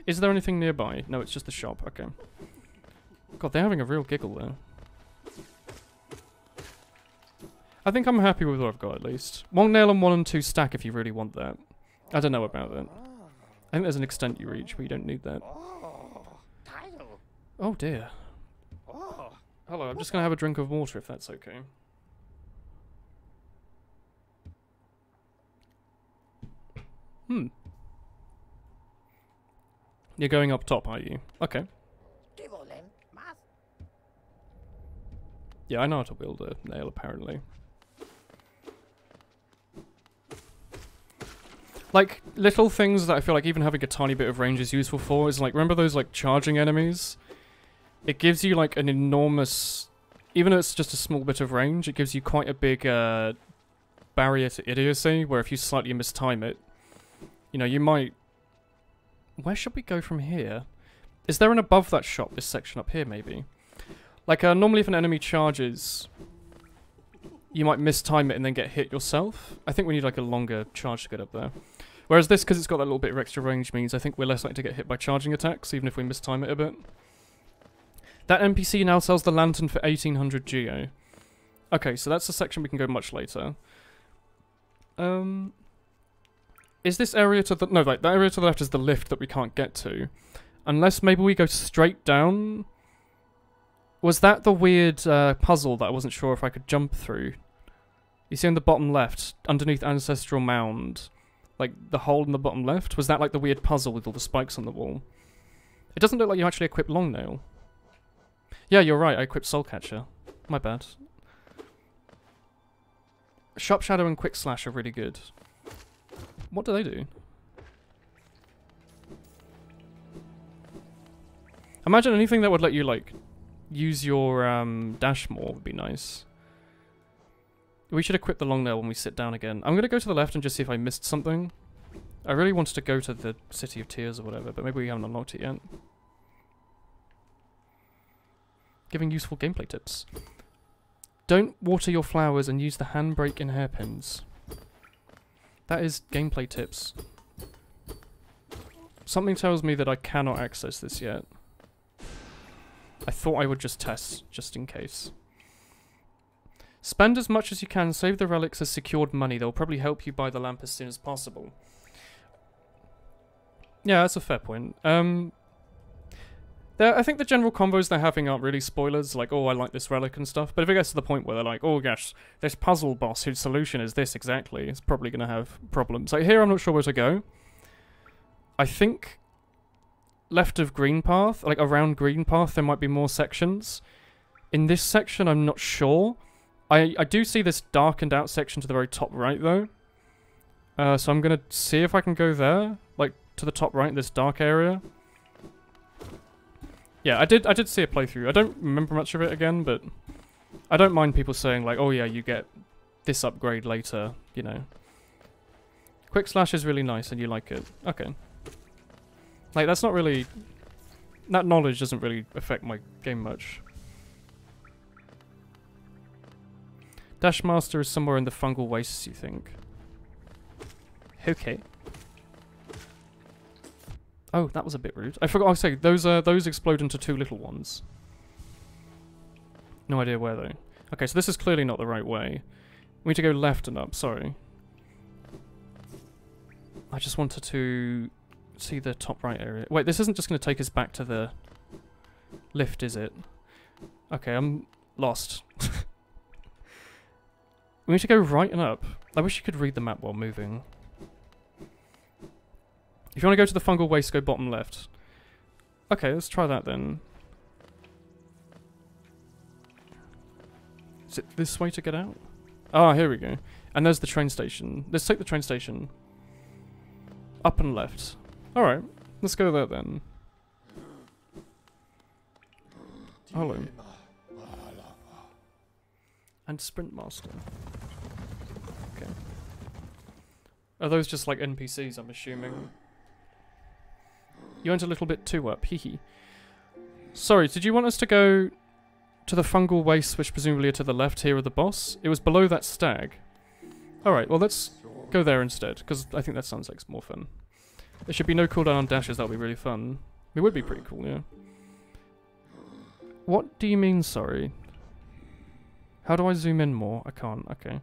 Is there anything nearby? No, it's just the shop. Okay. God, they're having a real giggle there. I think I'm happy with what I've got, at least. 1 nail and 1 and 2 stack if you really want that. I don't know about that. I think there's an extent you reach, but you don't need that. Oh dear. Hello, I'm just going to have a drink of water if that's okay. You're going up top, are you? Okay. Yeah, I know how to wield a nail, apparently. Like, little things that I feel like even having a tiny bit of range is useful for is, like, remember those, like, charging enemies? It gives you, like, an enormous... Even though it's just a small bit of range, it gives you quite a big, barrier to idiocy, where if you slightly mistime it, you know, you might... Where should we go from here? Is there an above that shop, this section up here, maybe? Like, normally if an enemy charges, you might mistime it and then get hit yourself. I think we need, like, a longer charge to get up there. Whereas this, because it's got that little bit of extra range, means I think we're less likely to get hit by charging attacks, even if we mistime it a bit. That NPC now sells the lantern for 1800 geo. Okay, so that's a section we can go much later. Is this area to the... No, like, that area to the left is the lift that we can't get to. Unless maybe we go straight down... Was that the weird puzzle that I wasn't sure if I could jump through? You see on the bottom left, underneath Ancestral Mound, like the hole in the bottom left? Was that like the weird puzzle with all the spikes on the wall? It doesn't look like you actually equip Longnail. Yeah, you're right, I equipped Soulcatcher. My bad. Sharp Shadow and Quick Slash are really good. What do they do? Imagine anything that would let you, like, use your dash more would be nice. We should equip the long nail when we sit down again. I'm going to go to the left and just see if I missed something. I really wanted to go to the City of Tears or whatever, but maybe we haven't unlocked it yet. Giving useful gameplay tips. Don't water your flowers and use the handbrake in hairpins. That is gameplay tips. Something tells me that I cannot access this yet. I thought I would just test, just in case. Spend as much as you can, save the relics as secured money. They'll probably help you buy the lamp as soon as possible. Yeah, that's a fair point. I think the general combos they're having aren't really spoilers, like, oh, I like this relic and stuff. But if it gets to the point where they're like, oh gosh, this puzzle boss whose solution is this exactly, it's probably going to have problems. Like here, I'm not sure where to go. I think left of Green Path, like around Green Path, there might be more sections. In this section, I'm not sure. I do see this darkened out section to the very top right, though. So I'm going to see if I can go there, like to the top right, this dark area. Yeah, I did see a playthrough. I don't remember much of it again, but I don't mind people saying like, oh yeah, you get this upgrade later, you know. Quick Slash is really nice and you like it. Okay. Like, that's not really... That knowledge doesn't really affect my game much. Dash Master is somewhere in the fungal wastes, you think? Okay. Oh, that was a bit rude. I forgot to say, those explode into two little ones. No idea where though. Okay, so this is clearly not the right way. We need to go left and up, sorry. I just wanted to see the top right area. Wait, this isn't just going to take us back to the lift, is it? Okay, I'm lost. We need to go right and up. I wish you could read the map while moving. If you want to go to the fungal waste, go bottom left. Okay, let's try that then. Is it this way to get out? Ah, here we go. And there's the train station. Let's take the train station. Up and left. Alright, let's go there then. Hello. And Sprint Master. Okay. Are those just like NPCs, I'm assuming? You went a little bit too up, hehe. Sorry, did you want us to go to the fungal wastes, which presumably are to the left here of the boss? It was below that stag. Alright, well let's go there instead, because I think that sounds like more fun. There should be no cooldown on dashes, that would be really fun. It would be pretty cool, yeah. What do you mean, sorry? How do I zoom in more? I can't, okay.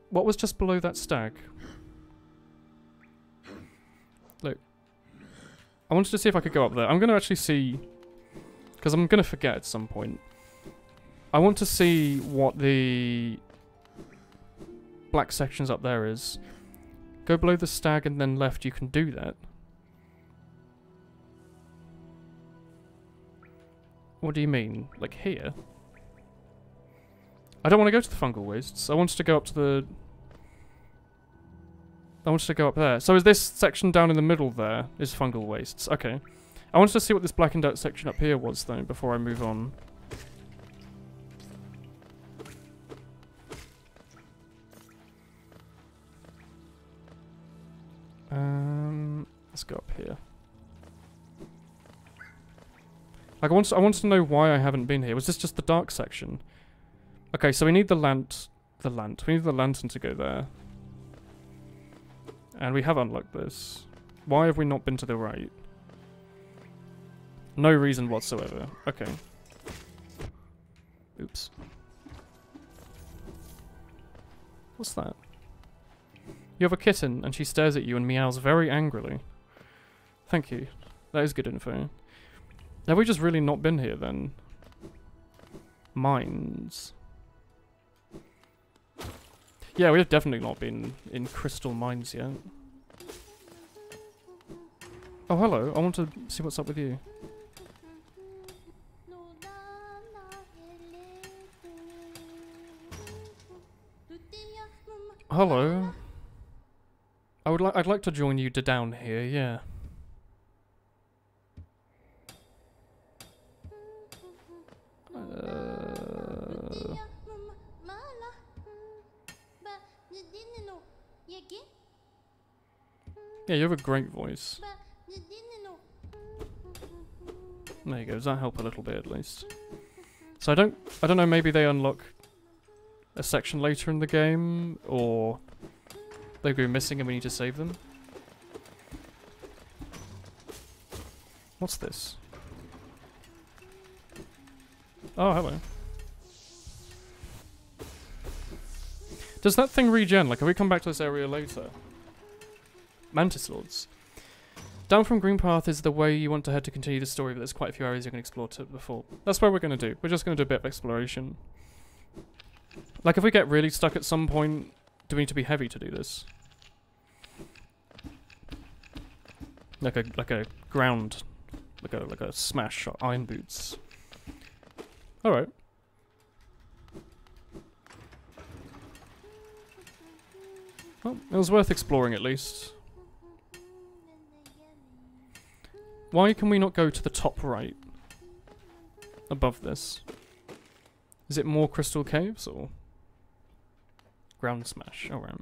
What was just below that stag? Look. I wanted to see if I could go up there. I'm going to actually see... Because I'm going to forget at some point. I want to see what the black sections up there is. Go below the stag and then left, you can do that. What do you mean? Like here? I don't want to go to the fungal wastes. I wanted to go up to the... I wanted to go up there. So is this section down in the middle there is fungal wastes? Okay. I wanted to see what this blackened out section up here was though, before I move on. Let's go up here. Like I wanted to know why I haven't been here. Was this just the dark section? Okay, so we need we need the lantern to go there. And we have unlocked this. Why have we not been to the right? No reason whatsoever. Okay. Oops. What's that? You have a kitten, and she stares at you and meows very angrily. Thank you. That is good info. Have we just really not been here, then? Mines. Yeah, we have definitely not been in crystal mines yet. Oh, hello. I want to see what's up with you. Hello. I'd like to join you down here, yeah. Yeah, you have a great voice. There you go. Does that help a little bit at least? So I don't know. Maybe they unlock a section later in the game, or they go missing and we need to save them. What's this? Oh, hello. Does that thing regen? Like, have we come back to this area later? Mantis Lords. Down from Green Path is the way you want to head to continue the story, but there's quite a few areas you can explore before. That's what we're going to do. We're just going to do a bit of exploration. Like, if we get really stuck at some point, do we need to be heavy to do this? Like a ground, like a smash shot, iron boots. All right. Well, it was worth exploring at least. Why can we not go to the top right? Above this. Is it more crystal caves or ground smash? Alright.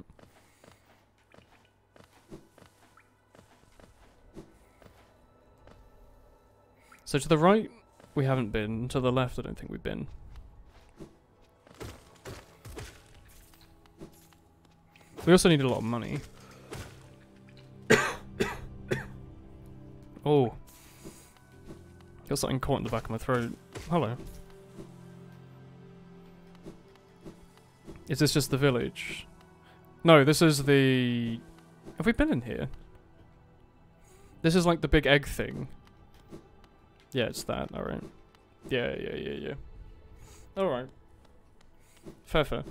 So to the right, we haven't been. To the left, I don't think we've been. We also need a lot of money. Oh. Got something caught in the back of my throat. Hello. Is this just the village? No, this is the... Have we been in here? This is like the big egg thing. Yeah, it's that. Alright. Yeah. Alright. Fair.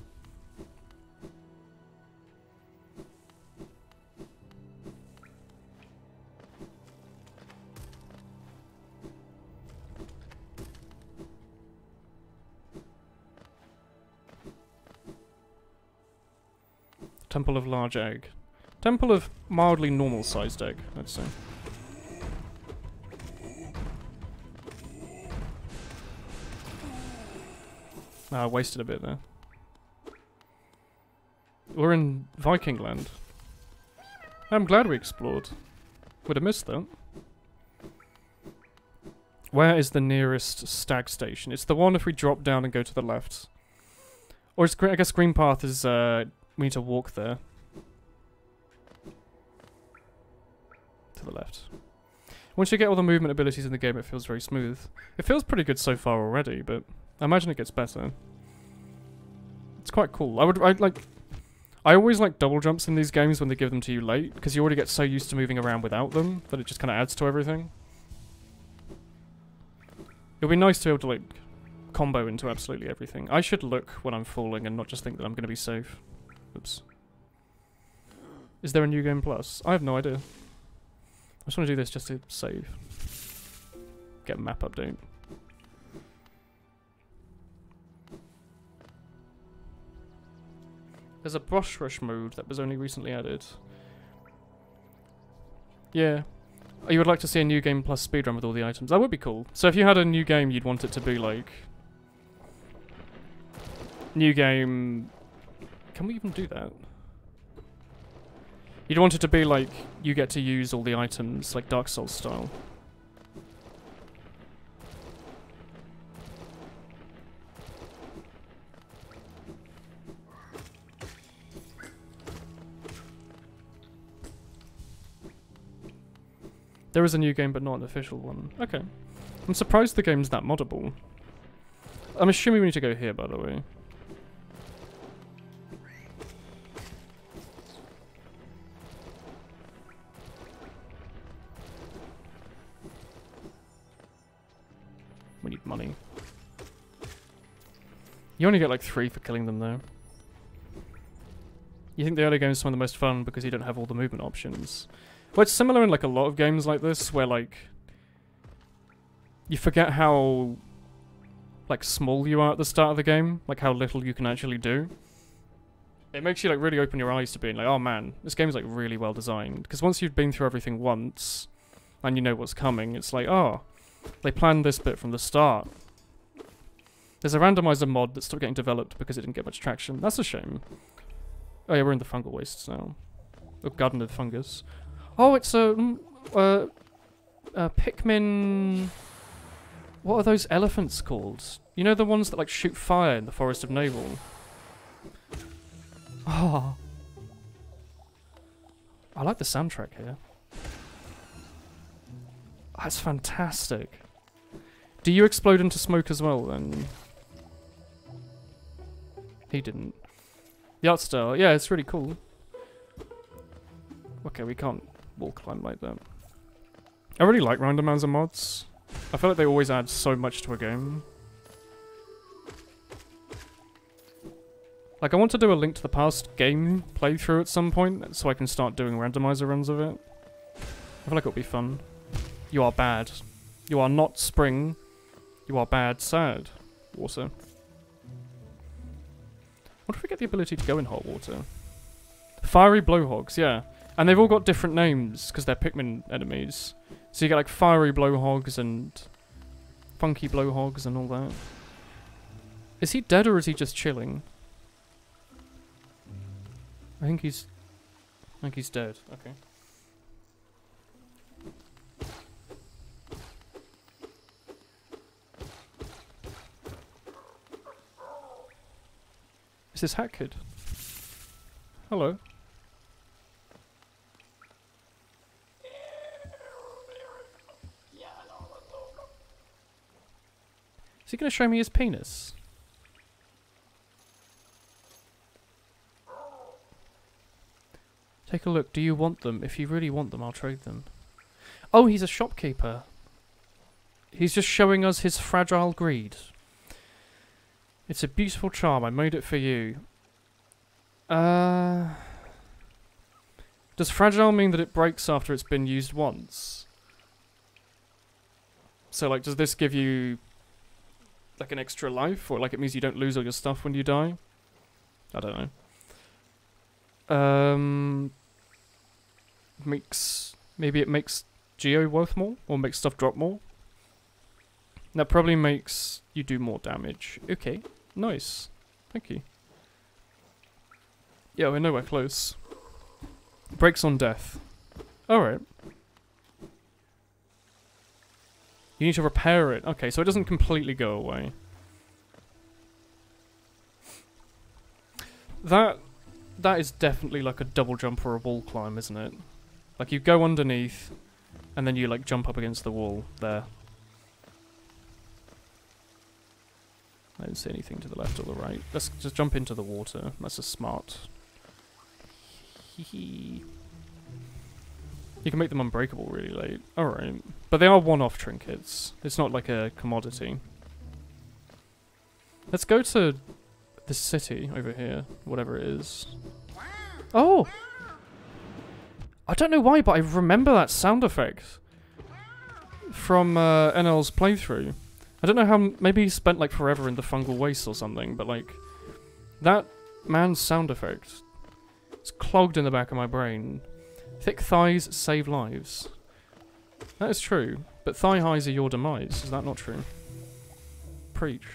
Temple of Large Egg. Temple of mildly normal-sized egg, let's say. Ah, wasted a bit there. We're in Viking land. I'm glad we explored. Would have missed that. Where is the nearest stag station? It's the one if we drop down and go to the left. Or it's, I guess Green Path is, we need to walk there. to the left. Once you get all the movement abilities in the game, it feels very smooth. It feels pretty good so far already, but I imagine it gets better. It's quite cool. I always like double jumps in these games when they give them to you late, because you already get so used to moving around without them that it just kind of adds to everything. It'll be nice to be able to, like, combo into absolutely everything. I should look when I'm falling and not just think that I'm going to be safe. Oops. Is there a new game plus? I have no idea. I just want to do this just to save. Get a map update. There's a brush rush mode that was only recently added. Yeah. Oh, you would like to see a new game plus speedrun with all the items. That would be cool. So if you had a new game, you'd want it to be like... New game... Can we even do that? You'd want it to be like, you get to use all the items, like Dark Souls style. There is a new game, but not an official one. Okay. I'm surprised the game's that moddable. I'm assuming we need to go here, by the way. We need money. You only get like 3 for killing them, though. You think the early game is some of the most fun because you don't have all the movement options. Well, it's similar in like a lot of games like this, where like you forget how like small you are at the start of the game, like how little you can actually do. It makes you like really open your eyes to being like, oh man, this game's like really well designed. Because once you've been through everything once and you know what's coming, it's like, oh, they planned this bit from the start. There's a randomizer mod that's still getting developed because it didn't get much traction. That's a shame. Oh yeah, we're in the fungal wastes now. Oh, garden of fungus. Oh, it's a Pikmin... What are those elephants called? You know the ones that like shoot fire in the Forest of Navel? Oh. I like the soundtrack here. That's fantastic. Do you explode into smoke as well then? He didn't. The art style, yeah, it's really cool. Okay, we can't wall climb like that. I really like randomizer mods. I feel like they always add so much to a game. Like, I want to do a Link to the Past game playthrough at some point, so I can start doing randomizer runs of it. I feel like it'll be fun. You are bad. You are not spring. You are bad, sad. Water. What if we get the ability to go in hot water? Fiery blowhogs, yeah. And they've all got different names, because they're Pikmin enemies. So you get like fiery blowhogs and funky blowhogs and all that. Is he dead or is he just chilling? I think he's dead. Okay. Is this Hat Kid? Hello. Is he going to show me his penis? Take a look. Do you want them? If you really want them, I'll trade them. Oh, he's a shopkeeper. He's just showing us his fragile greed. It's a beautiful charm. I made it for you. Does fragile mean that it breaks after it's been used once? So, like, does this give you like an extra life, or like it means you don't lose all your stuff when you die? I don't know. Maybe it makes Geo worth more, or makes stuff drop more. That probably makes you do more damage. Okay, nice. Thank you. Yeah, we're nowhere close. Breaks on death. Alright. You need to repair it. Okay, so it doesn't completely go away. That is definitely like a double jump or a wall climb, isn't it? Like you go underneath, And then you like jump up against the wall there. I don't see anything to the left or the right. Let's just jump into the water. That's a smart. Hee. You can make them unbreakable really late. Alright. But they are one-off trinkets. It's not like a commodity. Let's go to this city over here. Whatever it is. Oh! I don't know why, but I remember that sound effect from NL's playthrough. I don't know how, maybe he spent like forever in the fungal waste or something, but like, that man's sound effect, it's clogged in the back of my brain. Thick thighs save lives. That is true, but thigh highs are your demise, is that not true? Preach.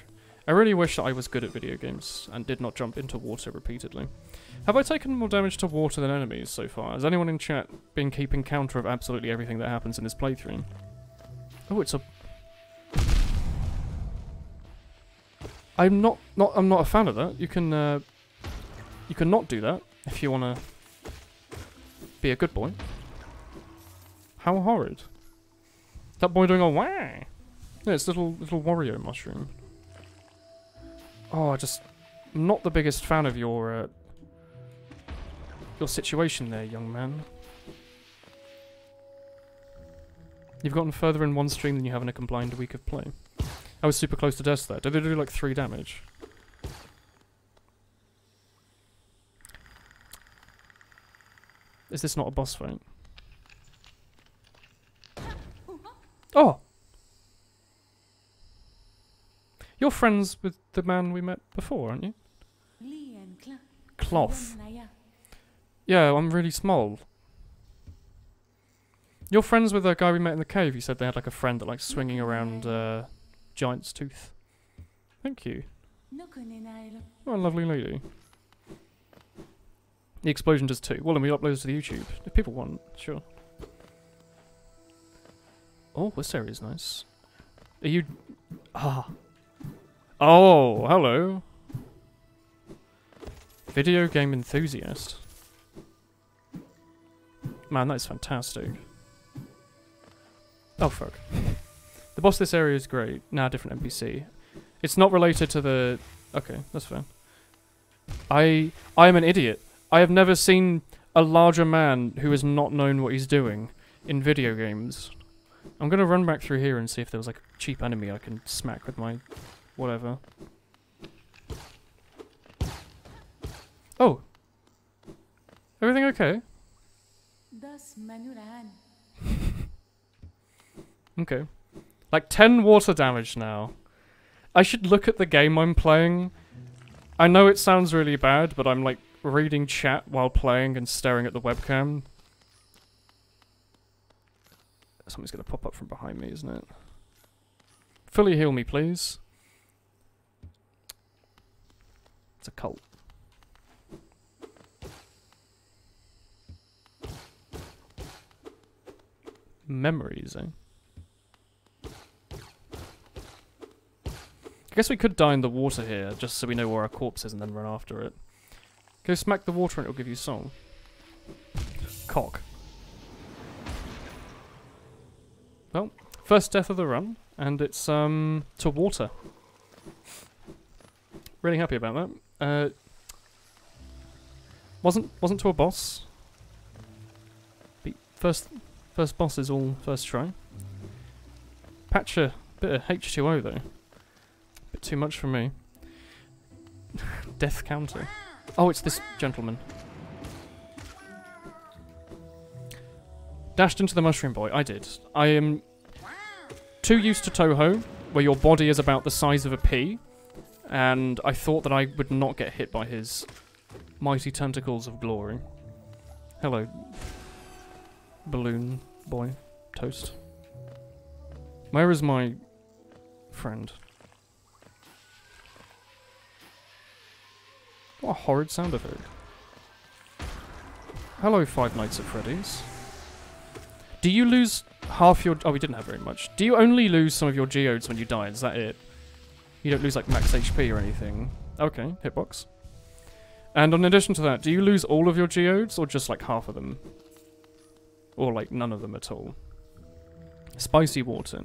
I really wish that I was good at video games and did not jump into water repeatedly. Have I taken more damage to water than enemies so far? Has anyone in chat been keeping counter of absolutely everything that happens in this playthrough? Oh, it's a... I'm not a fan of that. You can not do that if you wanna be a good boy. How horrid. That boy doing a wah! Yeah, it's little Wario mushroom. Oh, I'm not the biggest fan of your situation there, young man. You've gotten further in one stream than you have in a combined week of play. I was super close to death there. Did they do like 3 damage? Is this not a boss fight? Oh! You're friends with the man we met before, aren't you? Cloth. Yeah, I'm really small. You're friends with the guy we met in the cave. You said they had like a friend that likes swinging around Giant's Tooth. Thank you. Oh, a lovely lady. The explosion does too. Well, and we upload to the YouTube. If people want, sure. Oh, this area is nice. Are you... Ah. Oh, hello. Video game enthusiast. Man, that is fantastic. Oh, fuck. The boss of this area is great. Nah, different NPC. It's not related to the... Okay, that's fine. I am an idiot. I have never seen a larger man who has not known what he's doing in video games. I'm gonna run back through here and see if there was like a cheap enemy I can smack with my... whatever. Oh! Everything okay? Okay. Like 10 water damage now. I should look at the game I'm playing. I know it sounds really bad, but I'm like reading chat while playing and staring at the webcam. Something's gonna pop up from behind me, isn't it? Fully heal me, please. It's a cult. Memories, eh? I guess we could die in the water here, just so we know where our corpse is and then run after it. Go smack the water and it'll give you soul. Cock. Well, first death of the run, and it's, to water. Really happy about that. Wasn't to a boss. But first boss is all first try. Patch a bit of H2O though. Bit too much for me. Death counter. Oh, it's this gentleman. Dashed into the mushroom boy. I did. I am too used to Toho, where your body is about the size of a pea, and I thought that I would not get hit by his mighty tentacles of glory. Hello, balloon boy. Toast. Where is my friend? What a horrid sound effect. Hello, Five Nights at Freddy's. Do you lose half your... Oh, we didn't have very much. Do you only lose some of your geodes when you die? Is that it? You don't lose, like, max HP or anything? Okay, hitbox. And in addition to that, do you lose all of your geodes, or just, like, half of them? Or, like, none of them at all? Spicy water.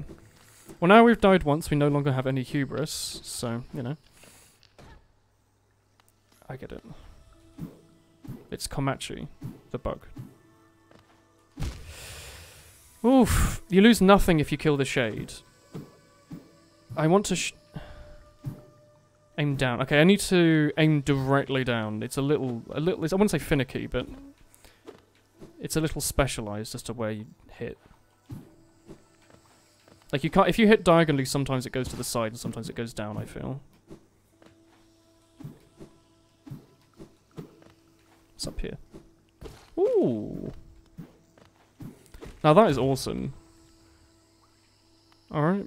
Well, now we've died once, we no longer have any hubris, so, you know. I get it. It's Komachi, the bug. Oof, you lose nothing if you kill the shade. I want to aim down. Okay, I need to aim directly down. It's a little, I wouldn't say finicky, but it's a little specialized as to where you hit. Like you can't, if you hit diagonally, sometimes it goes to the side and sometimes it goes down, I feel. What's up here? Ooh. Now that is awesome. Alright.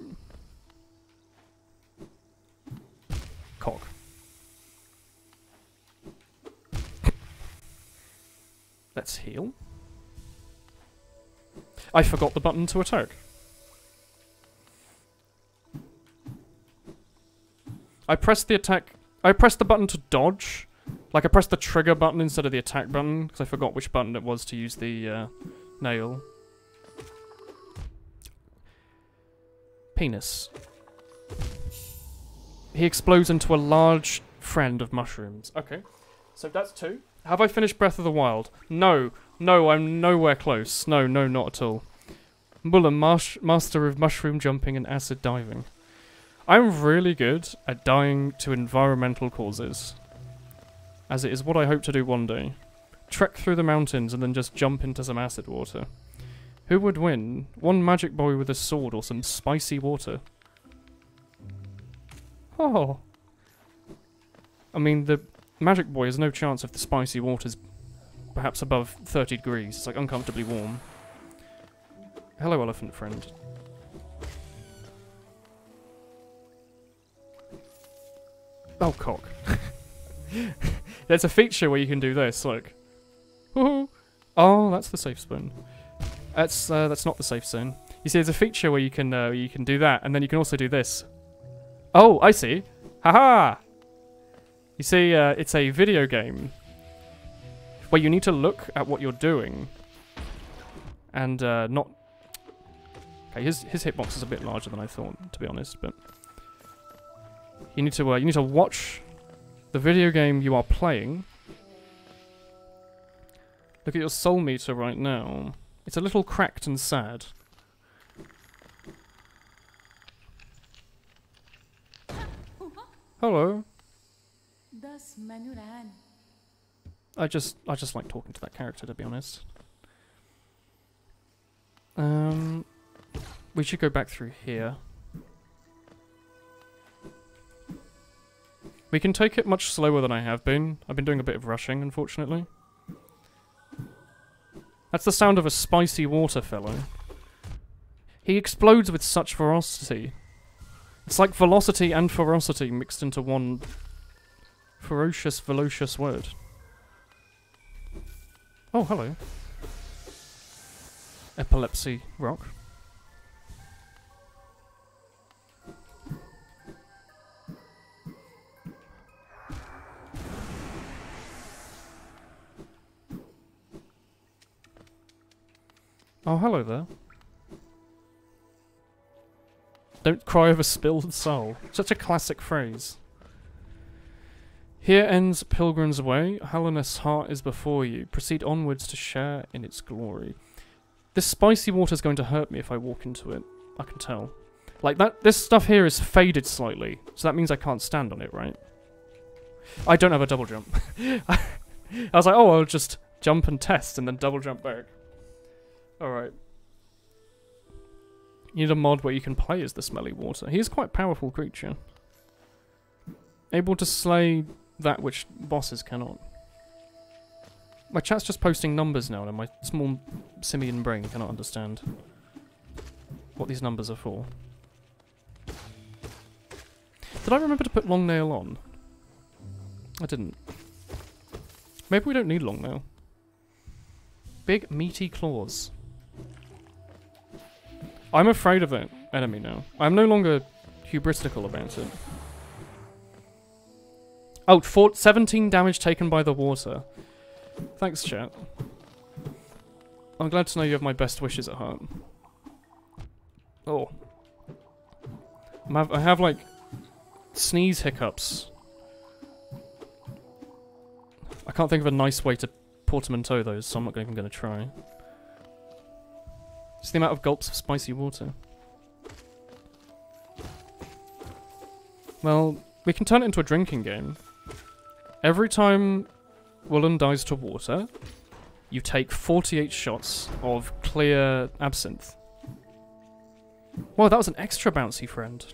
Cock. Let's heal. I forgot the button to attack. I pressed the button to dodge. Like I pressed the trigger button instead of the attack button, because I forgot which button it was to use the nail. Penis. He explodes into a large friend of mushrooms. Okay, so that's 2. Have I finished Breath of the Wild? No. No, I'm nowhere close. No, not at all. Woolen, master of mushroom jumping and acid diving. I'm really good at dying to environmental causes, as it is what I hope to do one day. Trek through the mountains and then just jump into some acid water. Who would win? One magic boy with a sword or some spicy water? Oh. I mean, the magic boy has no chance if the spicy water's perhaps above 30 degrees. It's like uncomfortably warm. Hello, elephant friend. Oh, cock. There's a feature where you can do this, like... Woohoo! Oh, that's the safe zone. That's not the safe zone. You see, there's a feature where you can do that, and then you can also do this. Oh, I see. Haha! You see, it's a video game where you need to look at what you're doing and not... Okay, his hitbox is a bit larger than I thought, to be honest, but... You need to watch the video game you are playing. Look at your soul meter right now. It's a little cracked and sad. Hello. I just like talking to that character, to be honest. We should go back through here. We can take it much slower than I have been. I've been doing a bit of rushing, unfortunately. That's the sound of a spicy water fellow. He explodes with such ferocity. It's like velocity and ferocity mixed into one ferocious, velocious word. Oh, hello. Epilepsy rock. Oh, hello there. Don't cry over spilled soul. Such a classic phrase. Here ends Pilgrim's Way. Hallowness heart is before you. Proceed onwards to share in its glory. This spicy water is going to hurt me if I walk into it. I can tell. Like that. This stuff here is faded slightly, so that means I can't stand on it, right? I don't have a double jump. I was like, oh, I'll just jump and test and then double jump back. Alright. You need a mod where you can play as the smelly water. He is quite a powerful creature. Able to slay that which bosses cannot. My chat's just posting numbers now and my small simian brain cannot understand what these numbers are for. Did I remember to put long nail on? I didn't. Maybe we don't need long nail. Big meaty claws. I'm afraid of that enemy now. I'm no longer hubristical about it. Oh, 17 damage taken by the water. Thanks, chat. I'm glad to know you have my best wishes at heart. Oh. I have, like, sneeze hiccups. I can't think of a nice way to portmanteau those, so I'm not even going to try. It's the amount of gulps of spicy water. Well, we can turn it into a drinking game. Every time Woolen dies to water, you take 48 shots of clear absinthe. Whoa, that was an extra bouncy friend.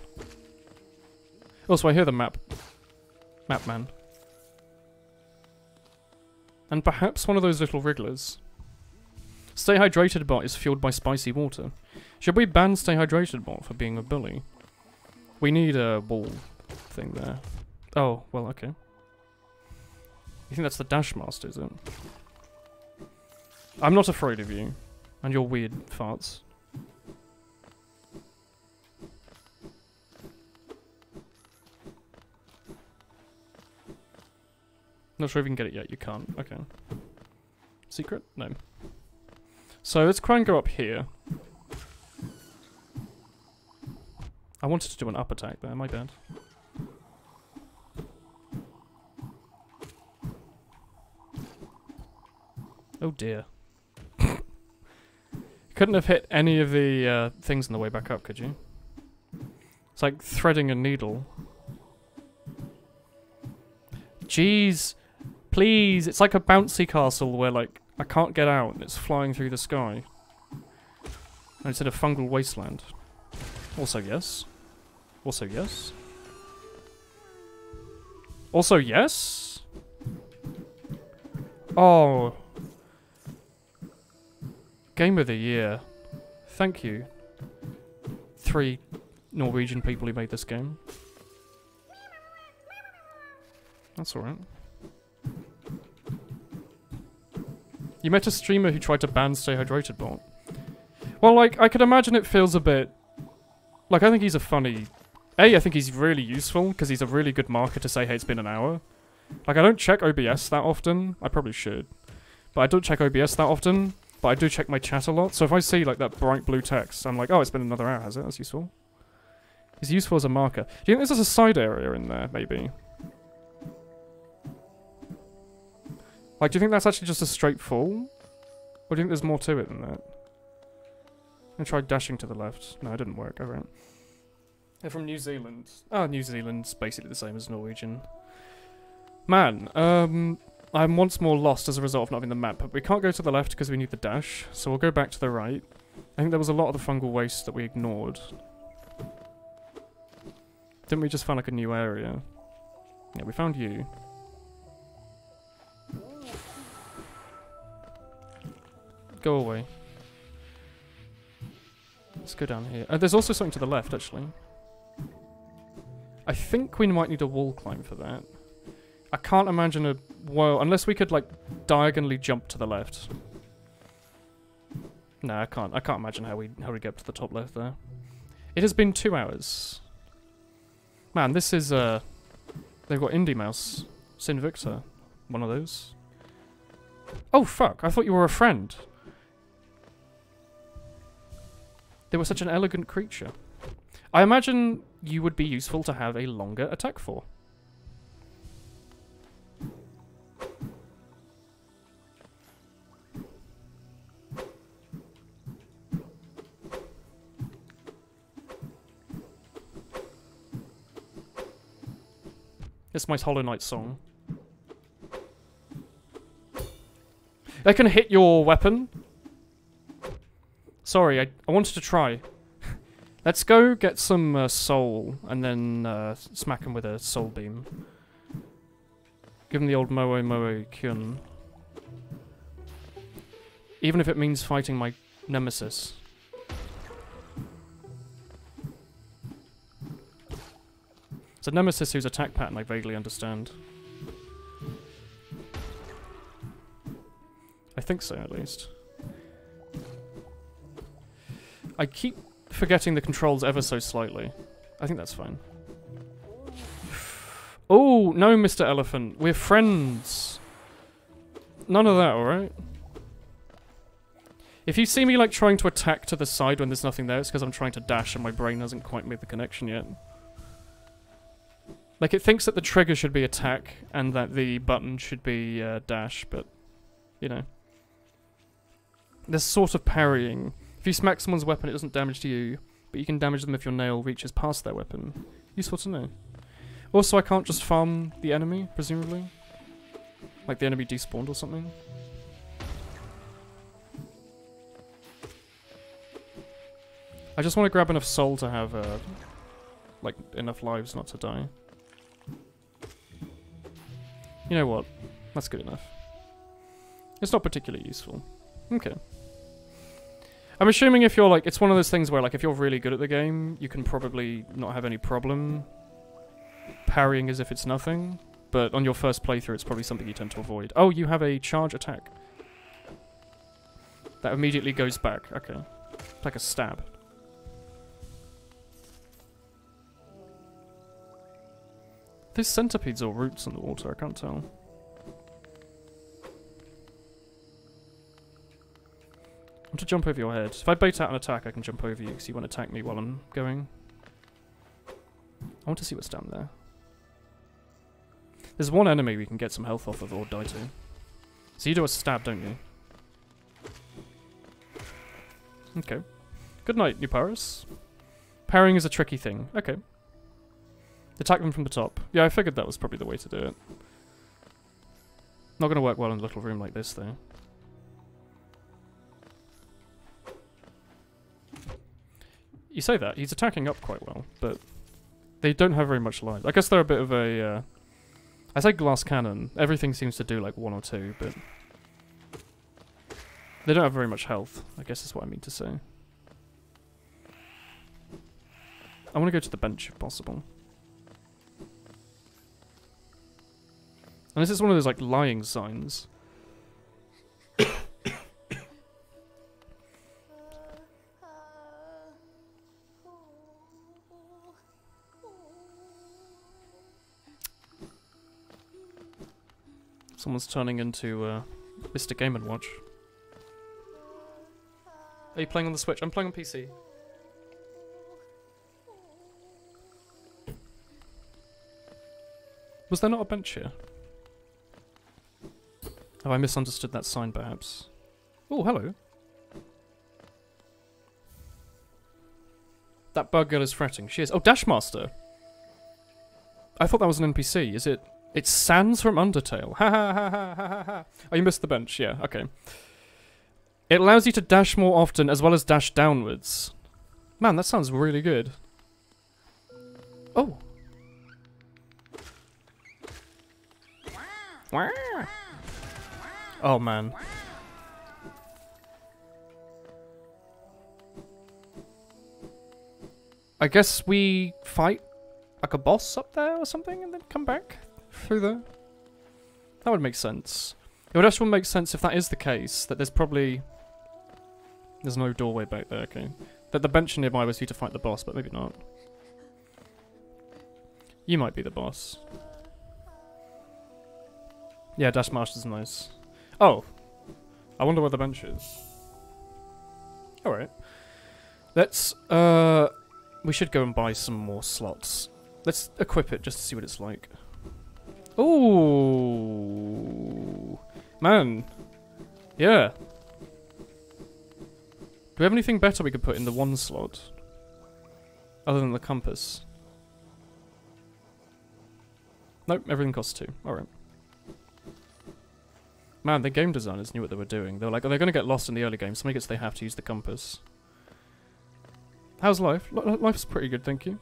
Also, I hear the map man. And perhaps one of those little wrigglers. Stay Hydrated bot is fueled by spicy water. Should we ban Stay Hydrated bot for being a bully? We need a wall thing there. Oh, well, okay. You think that's the Dash Master, is it? I'm not afraid of you. And your weird farts. Not sure if you can get it yet. You can't. Okay. Secret? No. So let's try and go up here. I wanted to do an up attack there, my bad. Oh dear. Couldn't have hit any of the things on the way back up, could you? It's like threading a needle. Jeez. Please. It's like a bouncy castle where, like, I can't get out and it's flying through the sky. And it's in a fungal wasteland. Also yes. Also yes. Also yes? Oh. Game of the year. Thank you. 3 Norwegian people who made this game. That's alright. You met a streamer who tried to ban Stay Hydrated bot. Well, like, I could imagine it feels a bit... Like, I think he's a funny... I think he's really useful, because he's a really good marker to say, hey, it's been an hour. Like, I don't check OBS that often. I probably should. But I don't check OBS that often. But I do check my chat a lot. So if I see, like, that bright blue text, I'm like, oh, it's been another hour, has it? That's useful. He's useful as a marker. Do you think there's a side area in there, maybe? Like, do you think that's actually just a straight fall? Or do you think there's more to it than that? I tried dashing to the left. No, it didn't work. Alright. They're from New Zealand. Oh, New Zealand's basically the same as Norwegian. Man, I'm once more lost as a result of not having the map, but we can't go to the left because we need the dash, so we'll go back to the right. I think there was a lot of the fungal waste that we ignored. Didn't we just find, like, a new area? Yeah, we found you. Go away. Let's go down here. There's also something to the left, actually. I think we might need a wall climb for that. I can't imagine a... Well, unless we could, like, diagonally jump to the left. No, I can't. I can't imagine how we get up to the top left there. It has been 2 hours. Man, this is, they've got Indie Mouse. Sin Victor. One of those. Oh, fuck. I thought you were a friend. They were such an elegant creature. I imagine you would be useful to have a longer attack for. It's my Hollow Knight song. They can hit your weapon. Sorry, I wanted to try. Let's go get some soul and then smack him with a soul beam. Give him the old Moe Moe Kyun. Even if it means fighting my nemesis. It's a nemesis whose attack pattern I vaguely understand. I think so, at least. I keep forgetting the controls ever so slightly. I think that's fine. Oh, no, Mr. Elephant. We're friends. None of that, alright? If you see me like trying to attack to the side when there's nothing there, it's because I'm trying to dash and my brain hasn't quite made the connection yet. Like, it thinks that the trigger should be attack and that the button should be dash, but, you know. There's sort of parrying. If you smack someone's weapon, it doesn't damage to you, but you can damage them if your nail reaches past their weapon. Useful to know. Also, I can't just farm the enemy, presumably. Like the enemy despawned or something. I just want to grab enough soul to have, like, enough lives not to die. You know what? That's good enough. It's not particularly useful. Okay. I'm assuming if you're like, it's one of those things where like if you're really good at the game, you can probably not have any problem parrying as if it's nothing. But on your first playthrough, it's probably something you tend to avoid. Oh, you have a charge attack. That immediately goes back. Okay. It's like a stab. There's centipedes or roots in the water, I can't tell. I want to jump over your head. If I bait out an attack, I can jump over you because you won't attack me while I'm going. I want to see what's down there. There's one enemy we can get some health off of or die to. So you do a stab, don't you? Okay. Good night, New Paris. Parrying is a tricky thing. Okay. Attack them from the top. Yeah, I figured that was probably the way to do it. Not going to work well in a little room like this, though. You say that. He's attacking up quite well, but they don't have very much life. I guess they're a bit of a... I say glass cannon. Everything seems to do like 1 or 2, but... they don't have very much health, I guess is what I mean to say. I want to go to the bench if possible. And this is one of those, like, lying signs. Someone's turning into, Mr. Game & Watch. Are you playing on the Switch? I'm playing on PC. Was there not a bench here? Have I misunderstood that sign, perhaps? Oh, hello. That bug girl is fretting. She is. Oh, Dashmaster! I thought that was an NPC. Is it? It's Sans from Undertale. Ha ha ha ha ha ha ha. Oh, you missed the bench. Yeah, okay. It allows you to dash more often as well as dash downwards. Man, that sounds really good. Oh. Oh, man. I guess we fight like a boss up there or something and then come back through there. That would make sense. It would actually make sense if that is the case, that there's probably... there's no doorway back there, okay. That the bench nearby was for you to fight the boss, but maybe not. You might be the boss. Yeah, Dashmaster's nice. Oh. I wonder where the bench is. Alright. Let's, we should go and buy some more slots. Let's equip it just to see what it's like. Ooh. Man. Yeah. Do we have anything better we could put in the one slot? Other than the compass? Nope, everything costs 2. Alright. Man, the game designers knew what they were doing. They were like, oh, they're going to get lost in the early game, so I guess they have to use the compass. How's life? Life's pretty good, thank you.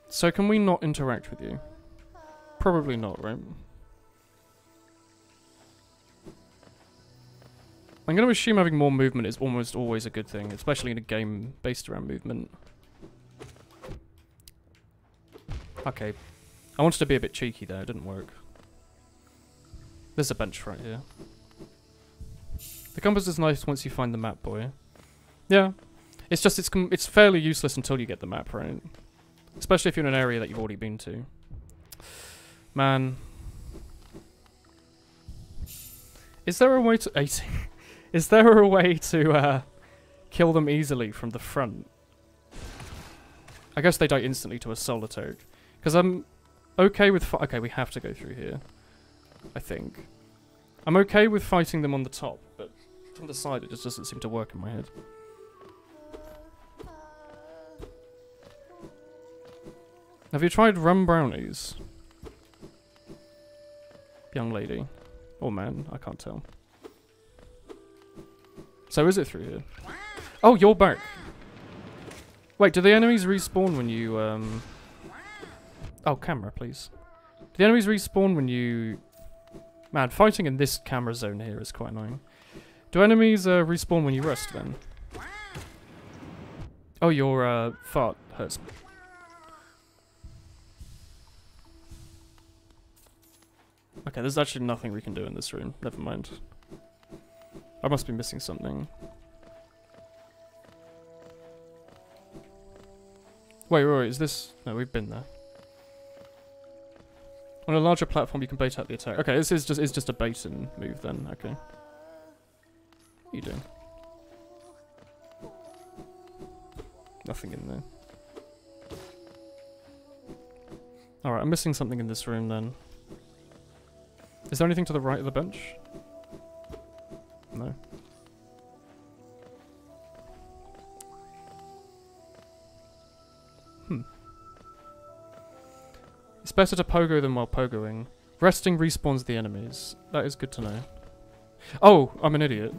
So can we not interact with you? Probably not, right? I'm going to assume having more movement is almost always a good thing, especially in a game based around movement. Okay. I wanted to be a bit cheeky there, it didn't work. There's a bench right here. The compass is nice once you find the map, boy. Yeah. It's just, it's fairly useless until you get the map, right? Especially if you're in an area that you've already been to. Man. Is there a way to... 18. Is there a way to kill them easily from the front? I guess they die instantly to a soul attack. Because I'm okay with... Okay, we have to go through here. I think. I'm okay with fighting them on the top, but from the side it just doesn't seem to work in my head. Have you tried rum brownies? Young lady. Or man, I can't tell. So is it through here? Oh, you're back! Wait, do the enemies respawn when you, Oh, camera, please. Do the enemies respawn when you... Man, fighting in this camera zone here is quite annoying. Do enemies, respawn when you rest, then? Oh, your, fart hurts. Okay, there's actually nothing we can do in this room. Never mind. I must be missing something. Wait, is this... No, we've been there. On a larger platform, you can bait out the attack. Okay, this is just a bait-in move then. Okay. What are you doing? Nothing in there. Alright, I'm missing something in this room then. Is there anything to the right of the bench? No. It's better to pogo than while pogoing. Resting respawns the enemies. That is good to know. Oh, I'm an idiot.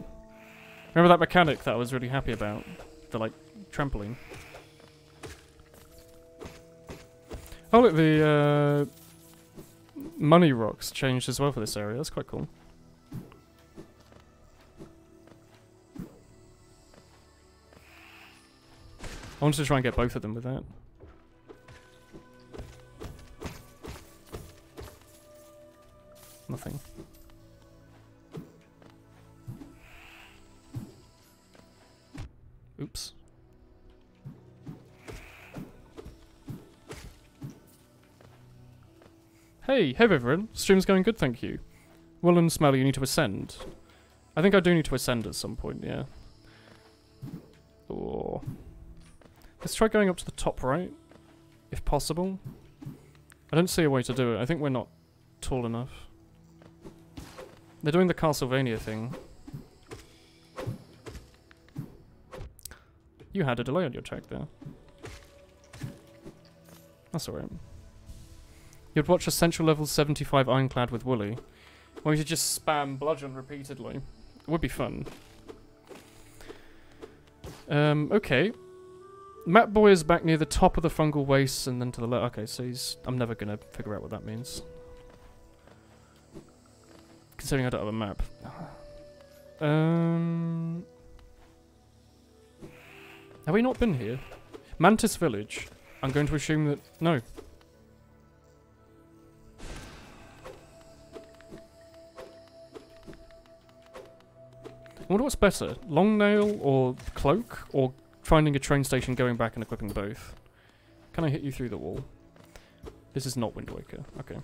Remember that mechanic that I was really happy about? The, like, trampoline. Oh look, the, money rocks changed as well for this area. That's quite cool. I wanted to try and get both of them with that. Nothing. Oops. Hey everyone. Stream's going good, thank you. Woolen, Smelly, you need to ascend. I think I do need to ascend at some point, yeah. Oh. Let's try going up to the top right, if possible. I don't see a way to do it. I think we're not tall enough. They're doing the Castlevania thing. You had a delay on your attack there. That's alright. You'd watch Essential Level 75 Ironclad with Wooly. Or you should just spam Bludgeon repeatedly. It would be fun. Okay. Map Boy is back near the top of the fungal wastes and then to the left. Okay, so he's... I'm never gonna figure out what that means. Considering I don't have a map. Have we not been here? Mantis Village. I'm going to assume that... No. I wonder what's better. Long nail or cloak? Or finding a train station, going back and equipping both? Can I hit you through the wall? This is not Wind Waker. Okay.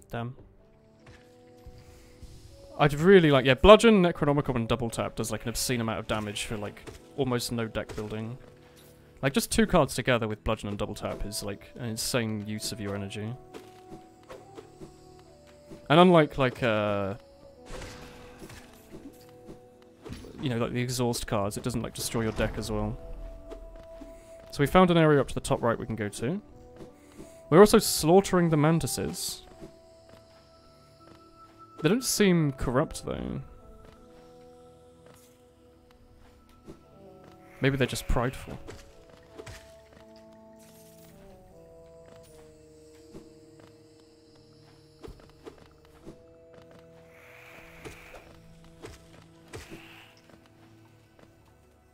Damn. I'd really like... Yeah, Bludgeon, Necronomicon, and Double Tap does like an obscene amount of damage for like almost no deck building. Like just 2 cards together with Bludgeon and Double Tap is like an insane use of your energy. And unlike like you know, like the exhaust cards, it doesn't like destroy your deck as well. So we found an area up to the top right we can go to. We're also slaughtering the mantises. They don't seem corrupt, though. Maybe they're just prideful.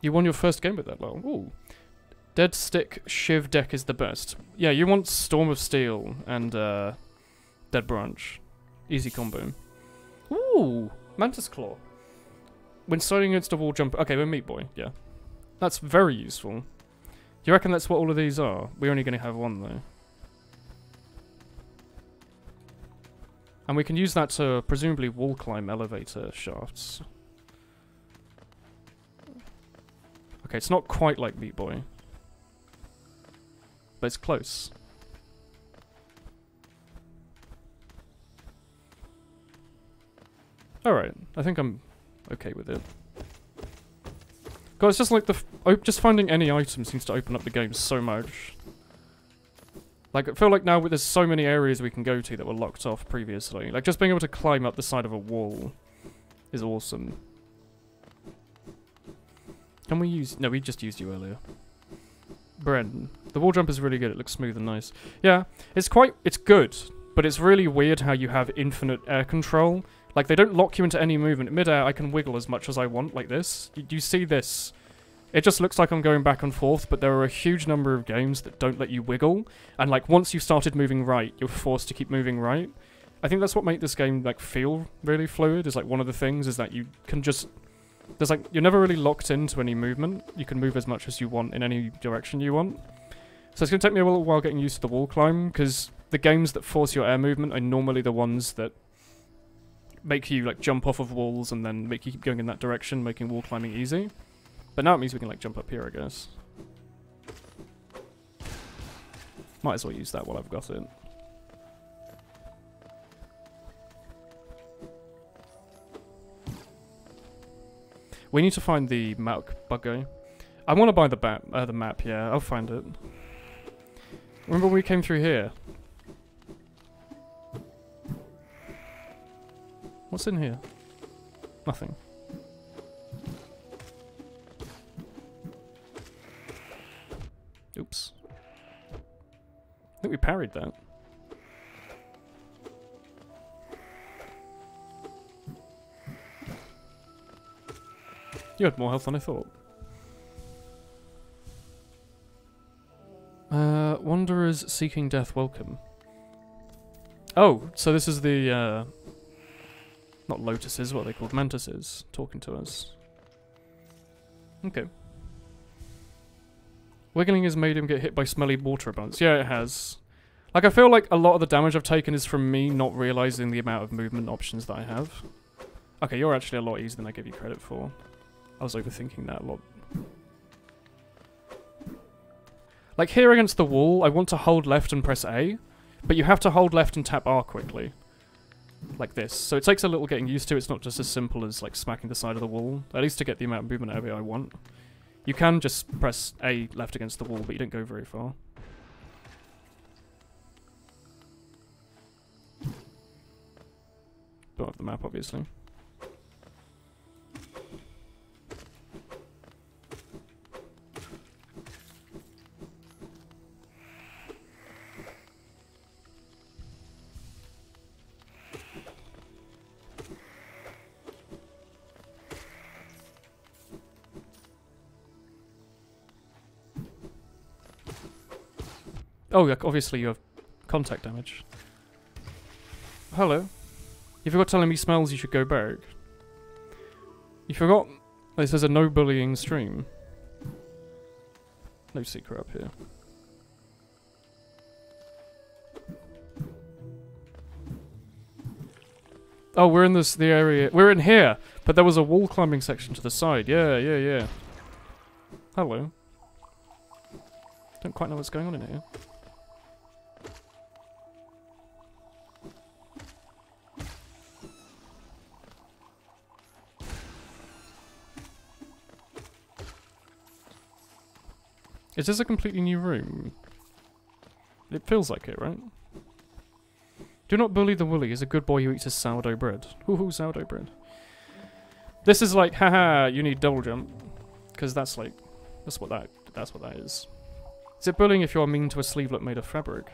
You won your first game with that, lol. Ooh. Dead Stick Shiv deck is the best. Yeah, you want Storm of Steel and Dead Branch. Easy combo. Ooh, Mantis Claw. When sliding against a wall, jump. Okay, we're Meat Boy. Yeah. That's very useful. Do you reckon that's what all of these are? We're only going to have one, though. And we can use that to presumably wall climb elevator shafts. Okay, it's not quite like Meat Boy. But it's close. Alright, I think I'm okay with it. God, it's just like just finding any item seems to open up the game so much. Like, I feel like now there's so many areas we can go to that were locked off previously. Like, just being able to climb up the side of a wall is awesome. Can we use... No, we just used you earlier. Bren. The wall jump is really good. It looks smooth and nice. Yeah, it's good, but it's really weird how you have infinite air control. Like, they don't lock you into any movement. Mid-air, I can wiggle as much as I want, like this. You see this? It just looks like I'm going back and forth, but there are a huge number of games that don't let you wiggle. And, like, once you've started moving right, you're forced to keep moving right. I think that's what makes this game, like, feel really fluid, is, like, one of the things is that you can just... There's, like, you're never really locked into any movement. You can move as much as you want in any direction you want. So it's going to take me a little while getting used to the wall climb, because the games that force your air movement are normally the ones that make you, like, jump off of walls and then make you keep going in that direction, making wall climbing easy. But now it means we can, like, jump up here, I guess. Might as well use that while I've got it. We need to find the map buggy. I want to buy the map, yeah, I'll find it. Remember when we came through here? What's in here? Nothing. Oops. I think we parried that. You had more health than I thought. Wanderers seeking death welcome. Oh, so this is the, not lotuses, what are they called? Mantises talking to us. Okay. Wiggling has made him get hit by smelly water abundance. Yeah, it has. Like, I feel like a lot of the damage I've taken is from me not realizing the amount of movement options that I have. Okay, you're actually a lot easier than I give you credit for. I was overthinking that a lot. Like, here against the wall, I want to hold left and press A, but you have to hold left and tap R quickly. Like this. So it takes a little getting used to. It's not just as simple as, like, smacking the side of the wall. At least to get the amount of movement out of it I want. You can just press A left against the wall, but you don't go very far. Don't have the map, obviously. Oh, yeah, obviously you have contact damage. Hello. You forgot telling me smells you should go back. You forgot this is a no bullying stream. No secret up here. Oh, we're in the area. We're in here, but there was a wall climbing section to the side. Yeah. Hello. Don't quite know what's going on in here. Is this a completely new room? It feels like it, right? Do not bully the woolly. He's a good boy who eats his sourdough bread. Woohoo, sourdough bread. This is like, haha, you need double jump. Because that's like, that's what that is. Is it bullying if you are mean to a sleevelet made of fabric?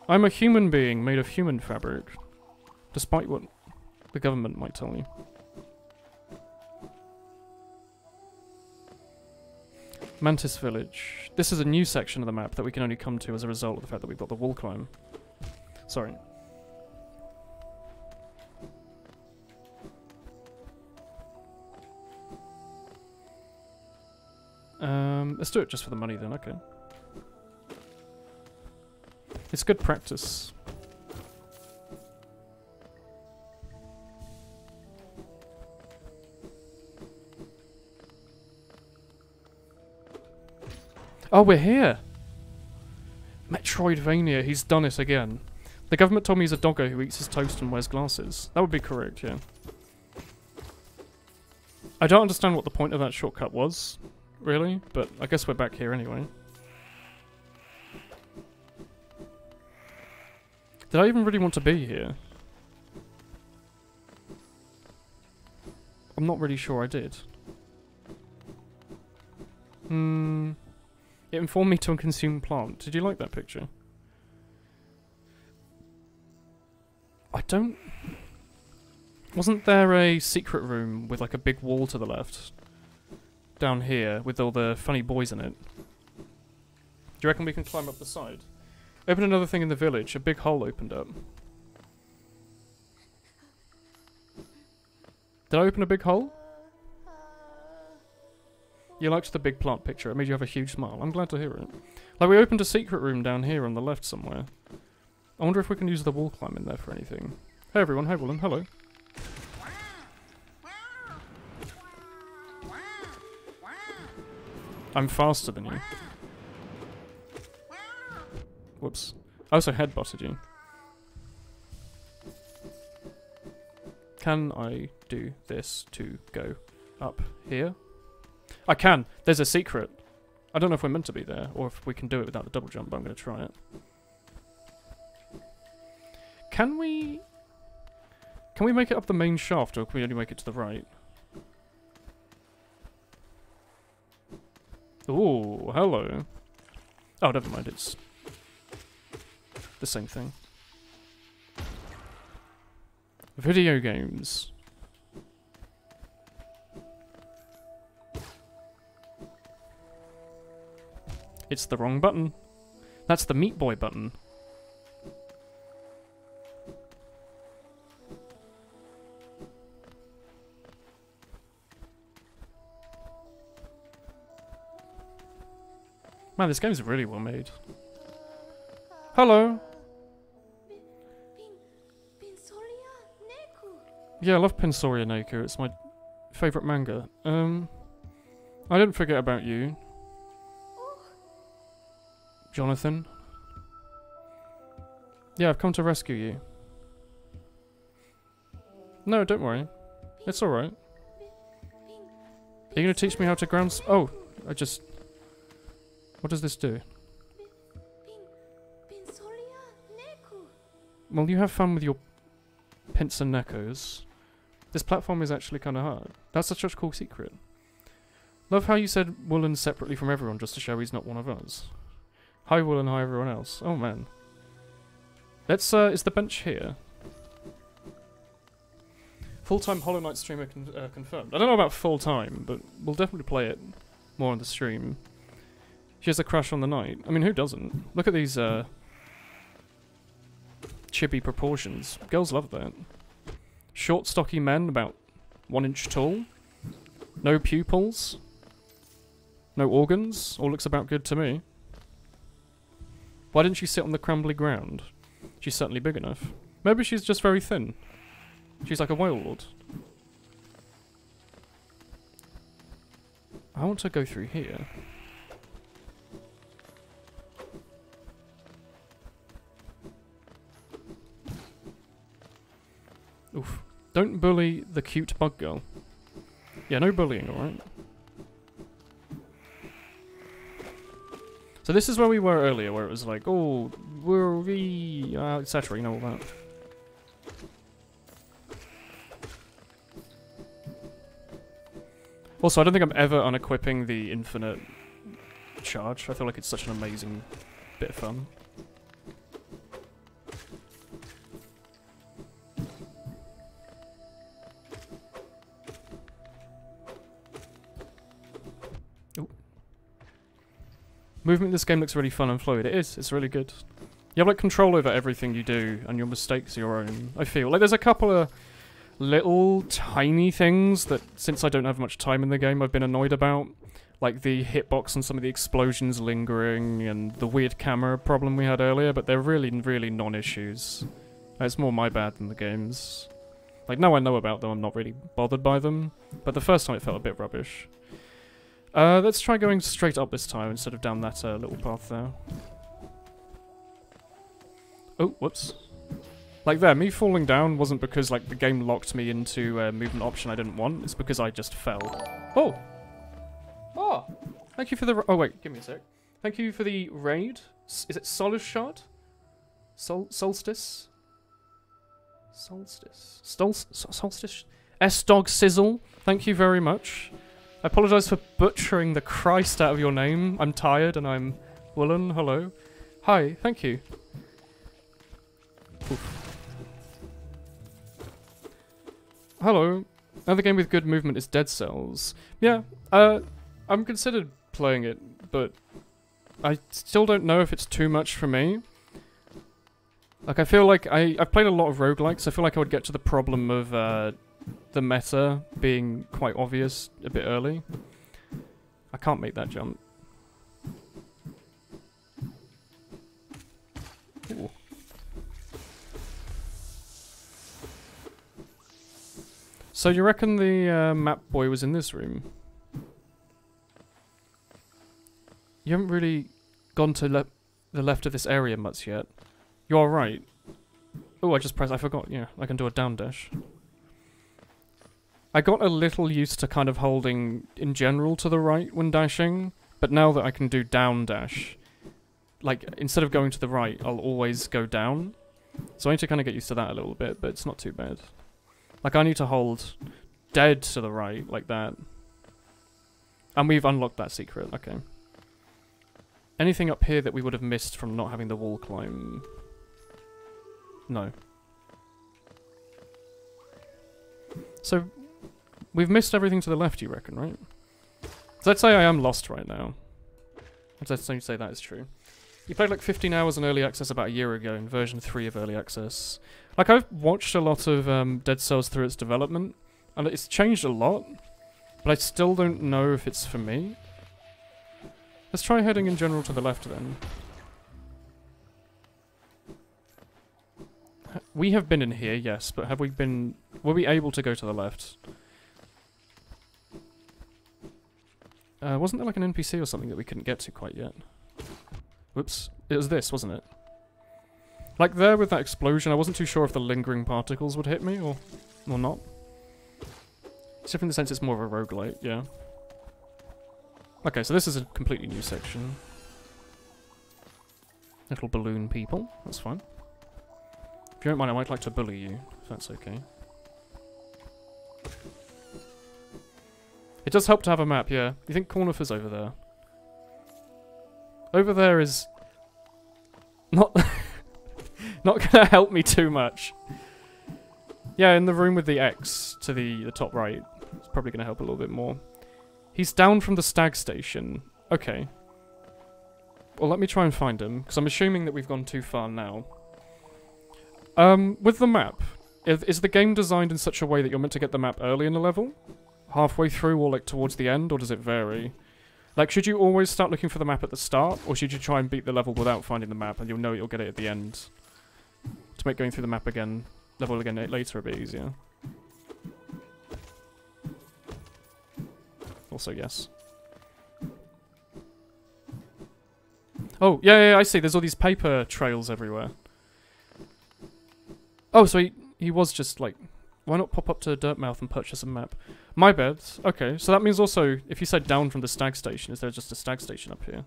I'm a human being made of human fabric. Despite what the government might tell you. Mantis Village. This is a new section of the map that we can only come to as a result of the fact that we've got the wall climb. Sorry. Let's do it just for the money then, okay. It's good practice. Oh, we're here! Metroidvania, he's done it again. The government told me he's a doggo who eats his toast and wears glasses. That would be correct, yeah. I don't understand what the point of that shortcut was, really, but I guess we're back here anyway. Did I even really want to be here? I'm not really sure I did. It informed me to consume plant. Did you like that picture? I don't... Wasn't there a secret room with like a big wall to the left? Down here, with all the funny boys in it. Do you reckon we can climb up the side? Open another thing in the village. A big hole opened up. Did I open a big hole? You liked the big plant picture. It made you have a huge smile. I'm glad to hear it. Like, we opened a secret room down here on the left somewhere. I wonder if we can use the wall climb in there for anything. Hey everyone, hey Woolen, hello. I'm faster than you. Whoops. I also headbutted you. Can I do this to go up here? I can! There's a secret. I don't know if we're meant to be there, or if we can do it without the double jump, but I'm going to try it. Can we make it up the main shaft, or can we only make it to the right? Ooh, hello. Oh, never mind, it's the same thing. Video games. It's the wrong button. That's the Meat Boy button. Man, this game's really well made. Hello! Yeah, I love Pinsoria Neko. It's my favourite manga. I didn't forget about you. Jonathan. Yeah, I've come to rescue you. No, don't worry. It's alright. Are you gonna teach me how to ground... Oh, I just... What does this do? Well, you have fun with your Pints and Nekos. This platform is actually kind of hard. That's such a cool secret. Love how you said Woolen separately from everyone just to show he's not one of us. Hi Woolen, hi everyone else. Oh man. Let's, is the bench here? Full-time Hollow Knight streamer confirmed. I don't know about full-time, but we'll definitely play it more on the stream. She has a crush on the knight. I mean, who doesn't? Look at these, chibi proportions. Girls love that. Short, stocky men, about 1 inch tall. No pupils. No organs. All looks about good to me. Why didn't she sit on the crumbly ground? She's certainly big enough. Maybe she's just very thin. She's like a whale lord. I want to go through here. Oof. Don't bully the cute bug girl. Yeah, no bullying, alright? So this is where we were earlier, where it was like, oh, we're we, etc., you know, all that. Also, I don't think I'm ever unequipping the infinite charge. I feel like it's such an amazing bit of fun. Movement in this game looks really fun and fluid. It is. It's really good. You have like control over everything you do, and your mistakes are your own. I feel like there's a couple of little tiny things that, since I don't have much time in the game, I've been annoyed about. like the hitbox and some of the explosions lingering and the weird camera problem we had earlier, but they're really, really non-issues. It's more my bad than the game's. Like, now I know about them, I'm not really bothered by them, but the first time it felt a bit rubbish. Let's try going straight up this time instead of down that little path there. Oh, whoops. Like there, me falling down wasn't because like the game locked me into a movement option I didn't want, it's because I just fell. Oh! Oh! Thank you for the... Oh wait, give me a sec. Thank you for the raid. Is it Solace Shard? Solstice? Solstice? Solstice? S-Dog Sizzle, thank you very much. I apologise for butchering the Christ out of your name. I'm tired and I'm... Woolen, hello. Hi, thank you. Oof. Hello. Another game with good movement is Dead Cells. Yeah, I'm considered playing it, but I still don't know if it's too much for me. Like, I feel like I've played a lot of roguelikes. I feel like I would get to the problem of the meta being quite obvious a bit early. I can't make that jump. Ooh. So you reckon the map boy was in this room? You haven't really gone to the left of this area much yet. You are right. Oh, I just pressed... I forgot, yeah. I can do a down dash. I got a little used to kind of holding, in general, to the right when dashing. But now that I can do down dash, like, instead of going to the right, I'll always go down. So I need to kind of get used to that a little bit, but it's not too bad. Like, I need to hold dead to the right, like that. And we've unlocked that secret, okay. Anything up here that we would have missed from not having the wall climb? No. So, we've missed everything to the left, you reckon, right? So let's say I am lost right now. Let's say that is true. You played like 15 hours in Early Access about a year ago in version 3 of Early Access. Like, I've watched a lot of Dead Cells through its development, and it's changed a lot, but I still don't know if it's for me. Let's try heading in general to the left then. We have been in here, yes, but have we been... Were we able to go to the left? Wasn't there like an NPC or something that we couldn't get to quite yet? Whoops. It was this, wasn't it? Like there with that explosion, I wasn't too sure if the lingering particles would hit me or not. Except in the sense it's more of a roguelite, yeah. Okay, so this is a completely new section. Little balloon people, that's fine. If you don't mind, I might like to bully you, if that's okay. It does help to have a map, yeah. You think Cornifer's over there? Over there is... not... not gonna help me too much. Yeah, in the room with the X to the top right. It's probably gonna help a little bit more. He's down from the stag station. Okay. Well, let me try and find him, because I'm assuming that we've gone too far now. With the map, is the game designed in such a way that you're meant to get the map early in the level? Halfway through or like towards the end, or does it vary? Like, should you always start looking for the map at the start, or should you try and beat the level without finding the map and you'll know you'll get it at the end? To make going through the map again, level again later a bit easier. Also, yes. Oh, yeah, I see. There's all these paper trails everywhere. Oh, so he was just like... Why not pop up to Dirtmouth and purchase a map? My bad. Okay, so that means also, if you said down from the stag station, is there just a stag station up here?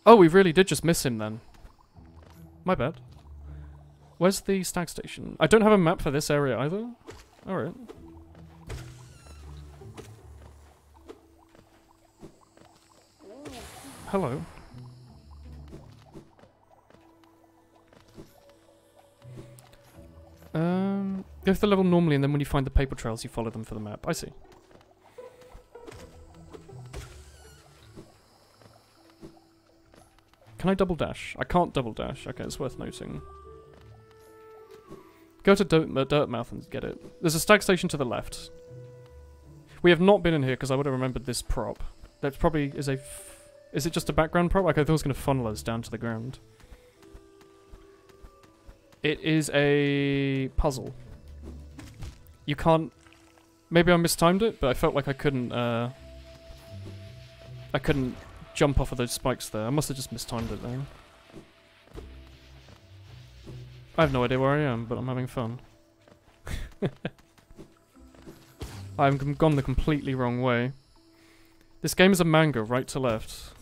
Oh, we really did just miss him then. My bad. Where's the stag station? I don't have a map for this area either. Alright. Hello. Go to the level normally, and then when you find the paper trails, you follow them for the map. I see. Can I double dash? I can't double dash. Okay, it's worth noting. Go to Dirtmouth and get it. There's a stag station to the left. We have not been in here because I would have remembered this prop. That probably is a... Is it just a background prop? Like, I thought it was going to funnel us down to the ground. It is a puzzle. You can't... Maybe I mistimed it, but I felt like I couldn't jump off of those spikes there. I must have just mistimed it there. I have no idea where I am, but I'm having fun. I've gone the completely wrong way. This game is a manga, right to left.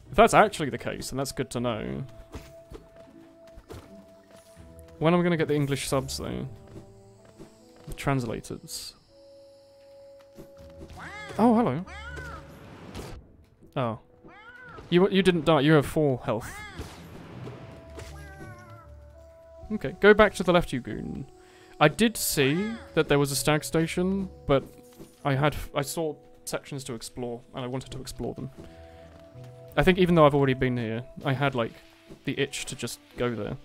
If that's actually the case, then that's good to know. When am I going to get the English subs, though? The translators. Oh, hello. Oh. You didn't die, you have 4 health. Okay, go back to the left, you goon. I did see that there was a stag station, but I saw sections to explore, and I wanted to explore them. I think even though I've already been here, I had, like, the itch to just go there.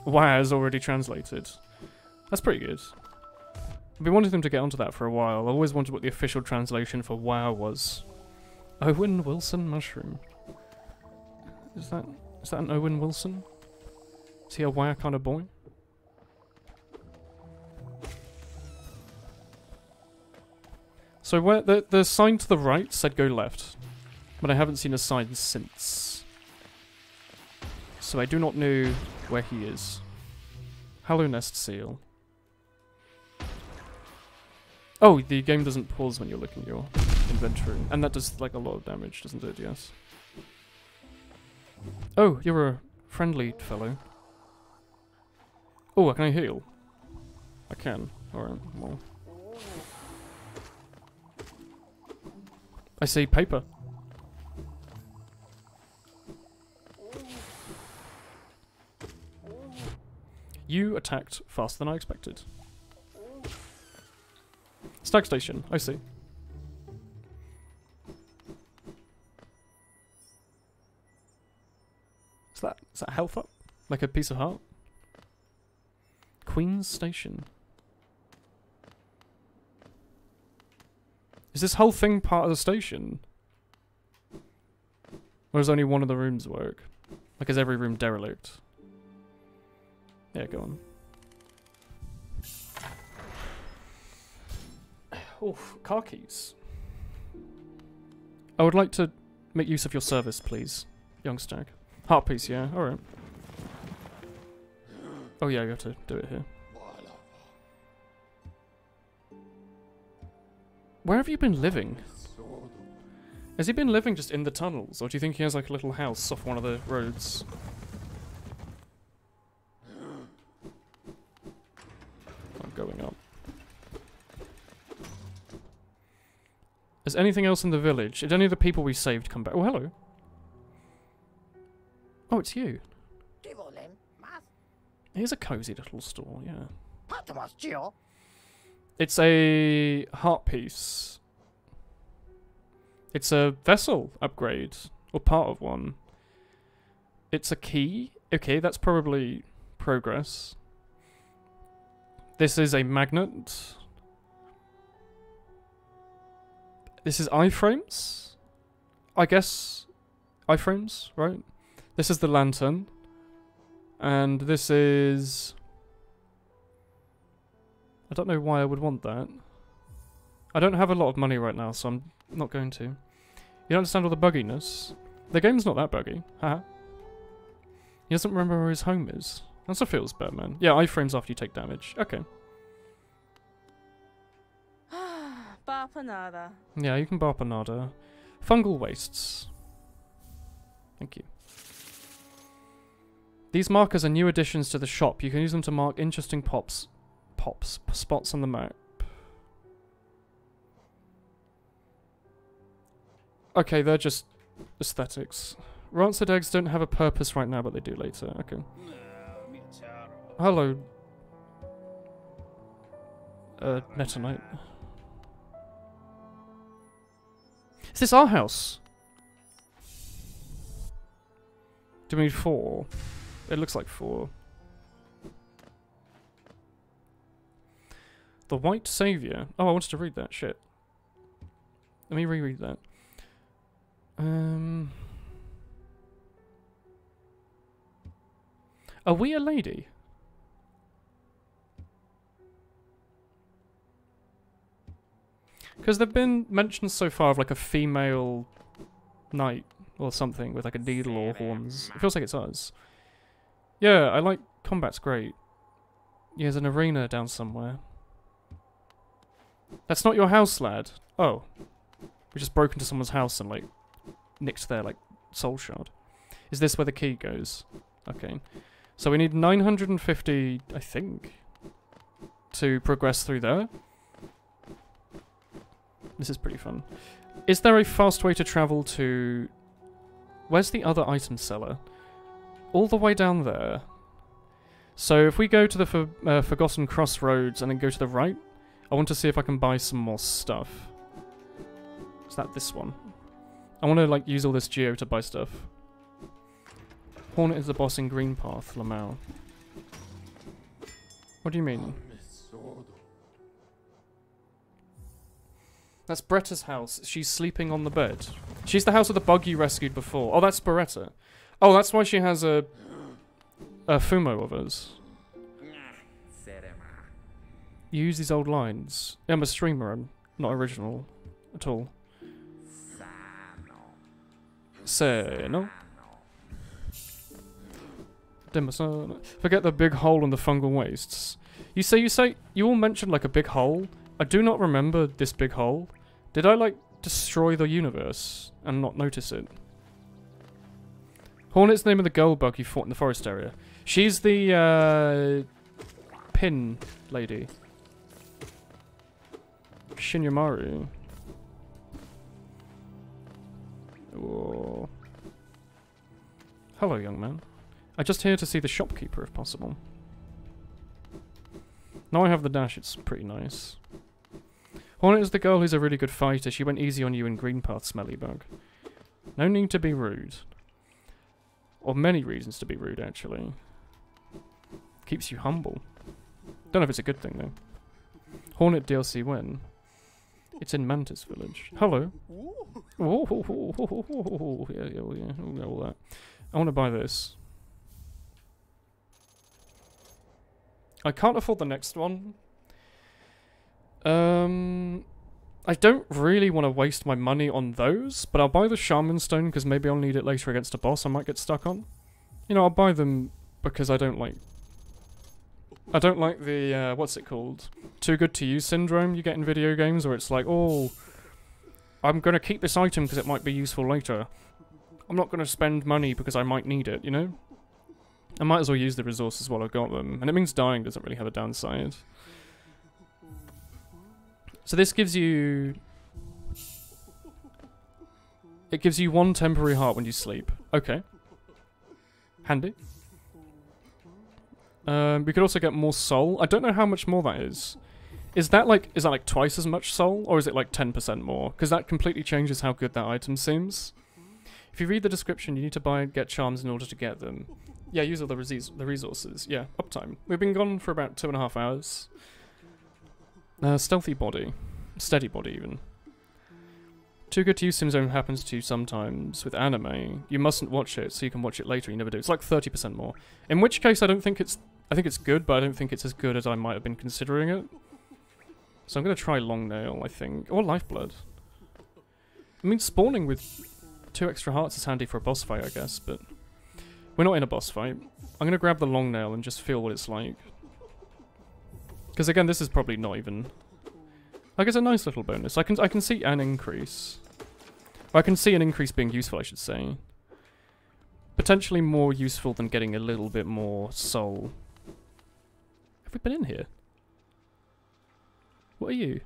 WoW is already translated. That's pretty good. I've been wanting them to get onto that for a while. I always wondered what the official translation for WoW was. Owen Wilson mushroom. Is that an Owen Wilson? Is he a WoW kind of boy? So where the sign to the right said go left, but I haven't seen a sign since. So I do not know where he is. Hello, Nest Seal. Oh, the game doesn't pause when you're looking at your inventory. And that does, like, a lot of damage, doesn't it? Yes. Oh, you're a friendly fellow. Oh, can I heal? I can. Alright, well. I see paper. You attacked faster than I expected. Stag station, I see. Is that health up? Like a piece of heart? Queen's Station. Is this whole thing part of the station? Or does only one of the rooms work? Like, is every room derelict? Yeah, go on. Oof, car keys. I would like to make use of your service, please, young stag. Heart piece, yeah, alright. Oh yeah, you have to do it here. Where have you been living? Has he been living just in the tunnels, or do you think he has like a little house off one of the roads? I'm going up. Is anything else in the village? Did any of the people we saved come back? Oh, hello. Oh, it's you. Here's a cozy little store, yeah. It's a heart piece. It's a vessel upgrade, or part of one. It's a key. Okay, that's probably progress. This is a magnet. This is iframes? I guess iframes, right? This is the lantern. And this is... I don't know why I would want that. I don't have a lot of money right now, so I'm not going to. You don't understand all the bugginess? The game's not that buggy. Haha. He doesn't remember where his home is. That's what feels bad, man. Yeah, iframes after you take damage. Okay. Barpanada. Yeah, you can barpanada. Fungal wastes. Thank you. These markers are new additions to the shop. You can use them to mark interesting spots on the map. Okay, they're just aesthetics. Rancid eggs don't have a purpose right now, but they do later. Okay. Hello. Metonite. Is this our house? Do we need 4? It looks like 4. The White Saviour. Oh, I wanted to read that. Shit. Let me reread that. Are we a lady? Because there've been mentions so far of like a female knight or something with like a needle or horns. It feels like it's us. Yeah, I like combat's great. Yeah, there's an arena down somewhere. That's not your house, lad. Oh. We just broke into someone's house and like nicked their like soul shard. Is this where the key goes? Okay. So we need 950, I think, to progress through there. This is pretty fun. Is there a fast way to travel to... Where's the other item seller? All the way down there. So if we go to the Forgotten Crossroads and then go to the right, I want to see if I can buy some more stuff. Is that this one? I want to like use all this geo to buy stuff. Hornet is the boss in Greenpath, Lamau. What do you mean? That's Bretta's house. She's sleeping on the bed. She's the house of the bug you rescued before. Oh, that's Beretta. Oh, that's why she has a Fumo of us. You use these old lines. I'm a streamer, I'm not original at all. Sano. Forget the big hole in the fungal wastes. You all mentioned like a big hole. I do not remember this big hole. Did I like destroy the universe and not notice it? Hornet's the name of the girl bug you fought in the forest area. She's the pin lady. Shinyamaru. Whoa. Hello, young man. I'm just here to see the shopkeeper if possible. Now I have the dash, it's pretty nice. Hornet is the girl who's a really good fighter. She went easy on you in Greenpath, Smelly Bug. No need to be rude. Or many reasons to be rude, actually. Keeps you humble. Don't know if it's a good thing, though. Hornet DLC win. It's in Mantis Village. Hello. Oh, yeah, all that. I want to buy this. I can't afford the next one. I don't really want to waste my money on those, but I'll buy the Shaman Stone because maybe I'll need it later against a boss I might get stuck on. You know, I'll buy them because I don't like the, what's it called? Too good to use syndrome you get in video games where it's like, oh, I'm going to keep this item because it might be useful later. I'm not going to spend money because I might need it, you know? I might as well use the resources while I've got them. And it means dying doesn't really have a downside. So this gives you... It gives you 1 temporary heart when you sleep. Okay. Handy. We could also get more soul. I don't know how much more that is. Is that like twice as much soul? Or is it like 10% more? Because that completely changes how good that item seems. If you read the description, you need to buy and get charms in order to get them. Yeah, use all the resources. Yeah, uptime. We've been gone for about 2.5 hours. Stealthy body. Steady body, even. Too good to use Simzone happens to you sometimes. With anime, you mustn't watch it, so you can watch it later. You never do. It's like 30% more. In which case, I think it's good, but I don't think it's as good as I might have been considering it. So I'm going to try Long Nail, I think. Or Lifeblood. I mean, spawning with 2 extra hearts is handy for a boss fight, I guess, but... We're not in a boss fight. I'm going to grab the Long Nail and just feel what it's like. Because again, this is probably not even... Like, it's a nice little bonus. I can see an increase. Or I can see an increase being useful, I should say. Potentially more useful than getting a little bit more soul. Have we been in here? What are you?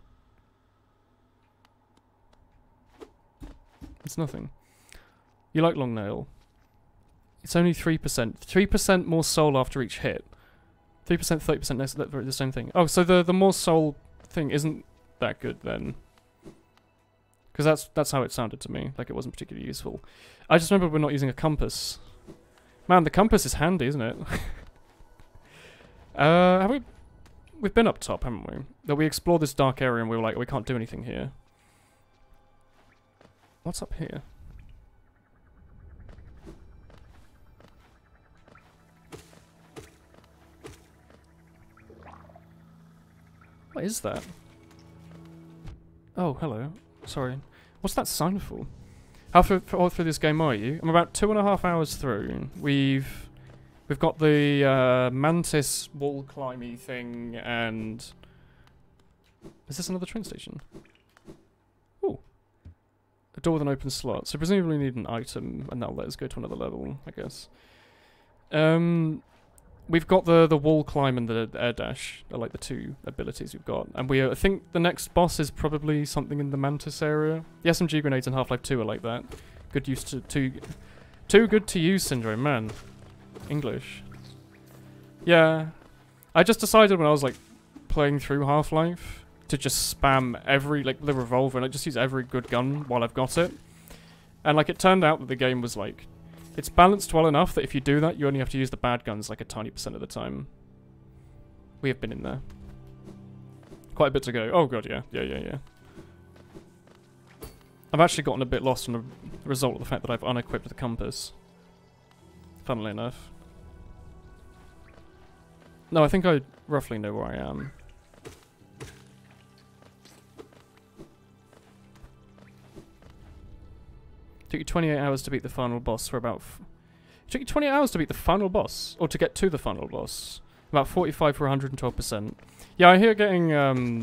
It's nothing. You like Long Nail. It's only 3%. 3% more soul after each hit. 3%, 30% less, the same thing. Oh, so the more soul thing isn't that good then. Because that's how it sounded to me. Like it wasn't particularly useful. I just remember we're not using a compass. Man, the compass is handy, isn't it? Have we... we've been up top, haven't we? That we explored this dark area and we were like, we can't do anything here. What's up here? What is that? Oh, hello. Sorry. What's that sign for? How far through this game are you? I'm about 2.5 hours through. We've got the mantis wall climby thing, and is this another train station? Ooh, a door with an open slot. So presumably we need an item, and that'll let us go to another level, I guess. We've got the wall climb and the air dash, are like the two abilities we've got. And I think the next boss is probably something in the Mantis area. The SMG grenades in Half-Life 2 are like that. Good use to too good to use syndrome, man. English. Yeah. I just decided when I was like playing through Half-Life to just spam every, like the revolver, and I just use every good gun while I've got it. And like it turned out that the game was like, it's balanced well enough that if you do that, you only have to use the bad guns like a tiny % of the time. We have been in there. Quite a bit to go. Oh god, yeah. Yeah. I've actually gotten a bit lost on the result of the fact that I've unequipped the compass. Funnily enough. No, I think I roughly know where I am. Took you 28 hours to beat the final boss for about... It took you 28 hours to beat the final boss? Or to get to the final boss? About 45 for 112%. Yeah, I hear getting a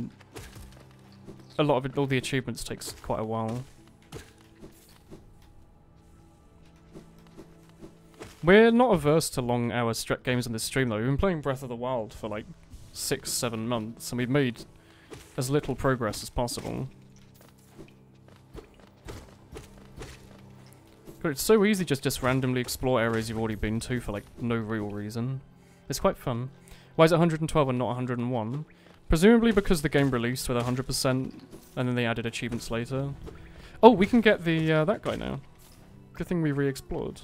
lot of it, all the achievements takes quite a while. We're not averse to long hour stretch games in this stream though. We've been playing Breath of the Wild for like 6-7 months and we've made as little progress as possible. But it's so easy just randomly explore areas you've already been to for like no real reason. It's quite fun. Why is it 112 and not 101? Presumably because the game released with 100% and then they added achievements later. Oh, we can get the that guy now. Good thing we re-explored.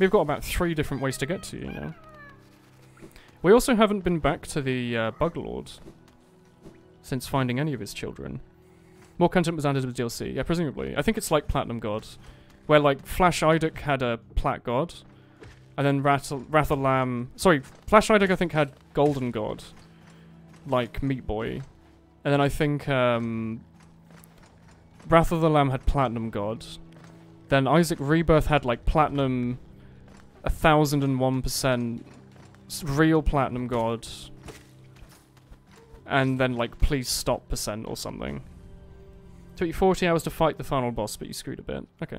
We've got about 3 different ways to get to you now. We also haven't been back to the Bug Lord since finding any of his children. More content was added with DLC. Yeah, presumably. I think it's like Platinum God. Where, like, Flash Iduk had a Plat God, and then Rathalam... Sorry, Flash Iduk, I think, had Golden God, like Meat Boy. And then I think, Wrath of the Lamb had Platinum God. Then Isaac Rebirth had, like, Platinum 1001%, Real Platinum God, and then, like, Please Stop % or something. Took you 40 hours to fight the final boss, but you screwed a bit. Okay.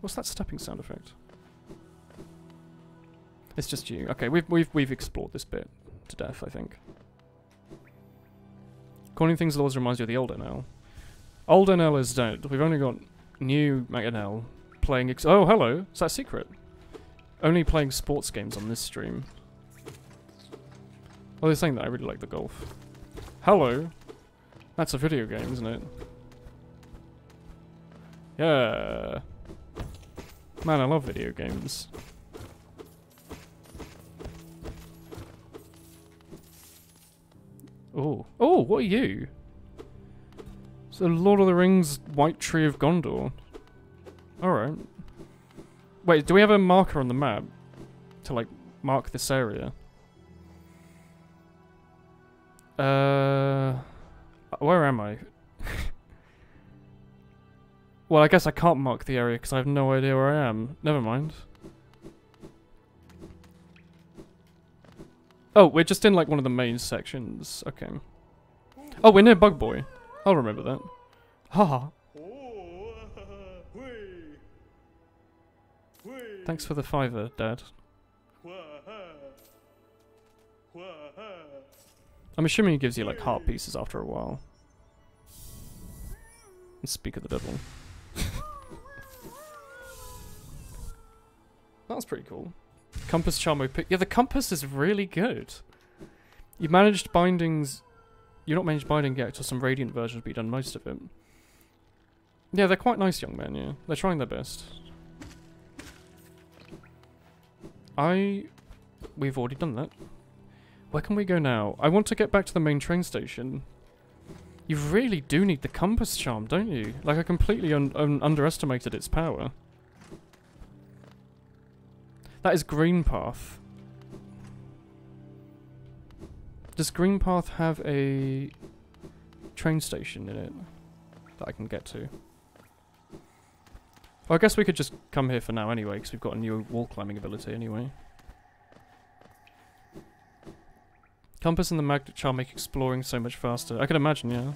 What's that stepping sound effect? It's just you. Okay, we've explored this bit to death, I think. Calling things laws reminds you of the old NL. Old NL is dead. We've only got new NL playing. Oh, hello. Is that a secret? Only playing sports games on this stream. Oh, they're saying that I really like the golf. Hello. That's a video game, isn't it? Yeah. Man, I love video games. Oh. Oh, what are you? It's the Lord of the Rings White Tree of Gondor. Alright. Wait, do we have a marker on the map to, like, mark this area? Where am I? Well, I guess I can't mark the area because I have no idea where I am. Never mind. Oh, we're just in like one of the main sections. Okay. Oh, we're near Bug Boy. I'll remember that. Haha. Thanks for the $5, Dad. I'm assuming he gives you like heart pieces after a while. And speak of the devil. That's pretty cool. Compass Charmo pick. Yeah, the compass is really good. You managed bindings. You're not managed binding yet to some Radiant versions, but you've done most of it. Yeah, they're quite nice young men, yeah. They're trying their best. We've already done that. Where can we go now? I want to get back to the main train station. You really do need the compass charm, don't you? Like, I completely underestimated its power. That is Green Path. Does Green Path have a train station in it that I can get to? Well, I guess we could just come here for now anyway, because we've got a new wall climbing ability anyway. Compass and the magnet charm make exploring so much faster. I can imagine, yeah.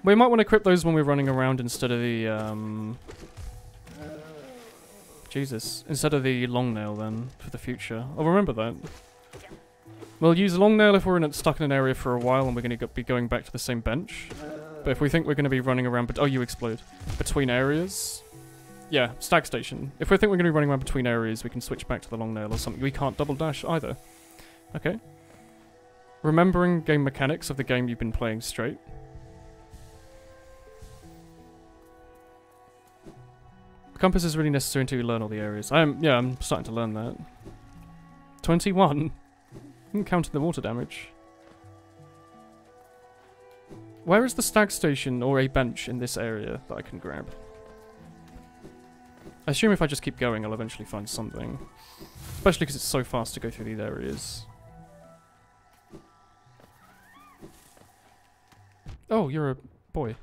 We might want to equip those when we're running around instead of the, Jesus. Instead of the long nail, then, for the future. I'll remember that. We'll use a long nail if we're stuck in an area for a while and we're going to be going back to the same bench. But if we think we're going to be running around... oh, you explode. Between areas... yeah, stag station. If we think we're going to be running around between areas, we can switch back to the long nail or something. We can't double dash either. Okay. Remembering game mechanics of the game you've been playing straight. The compass is really necessary until you learn all the areas. I'm starting to learn that. 21. Counting the water damage. Where is the stag station or a bench in this area that I can grab? I assume if I just keep going, I'll eventually find something. Especially because it's so fast to go through these areas. Oh, you're a boy.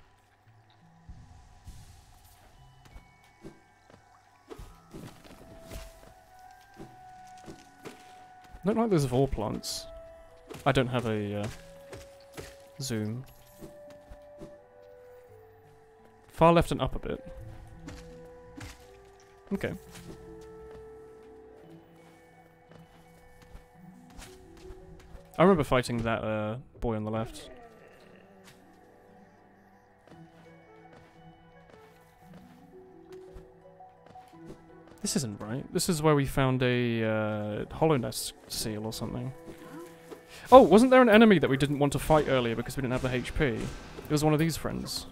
Don't like those vor plants. I don't have a zoom. Far left and up a bit. Okay. I remember fighting that boy on the left. This isn't right. This is where we found a hollow nest seal or something. Oh, wasn't there an enemy that we didn't want to fight earlier because we didn't have the HP? It was one of these friends.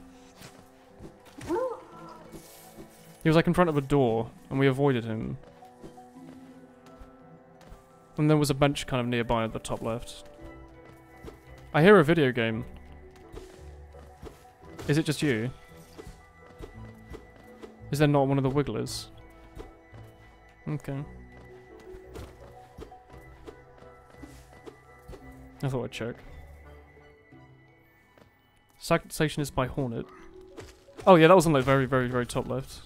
He was like in front of a door, and we avoided him. And there was a bench kind of nearby at the top left. I hear a video game. Is it just you? Is there not one of the wigglers? Okay. I thought I'd check. Second station is by Hornet. Oh yeah, that was on the very, very, very top left.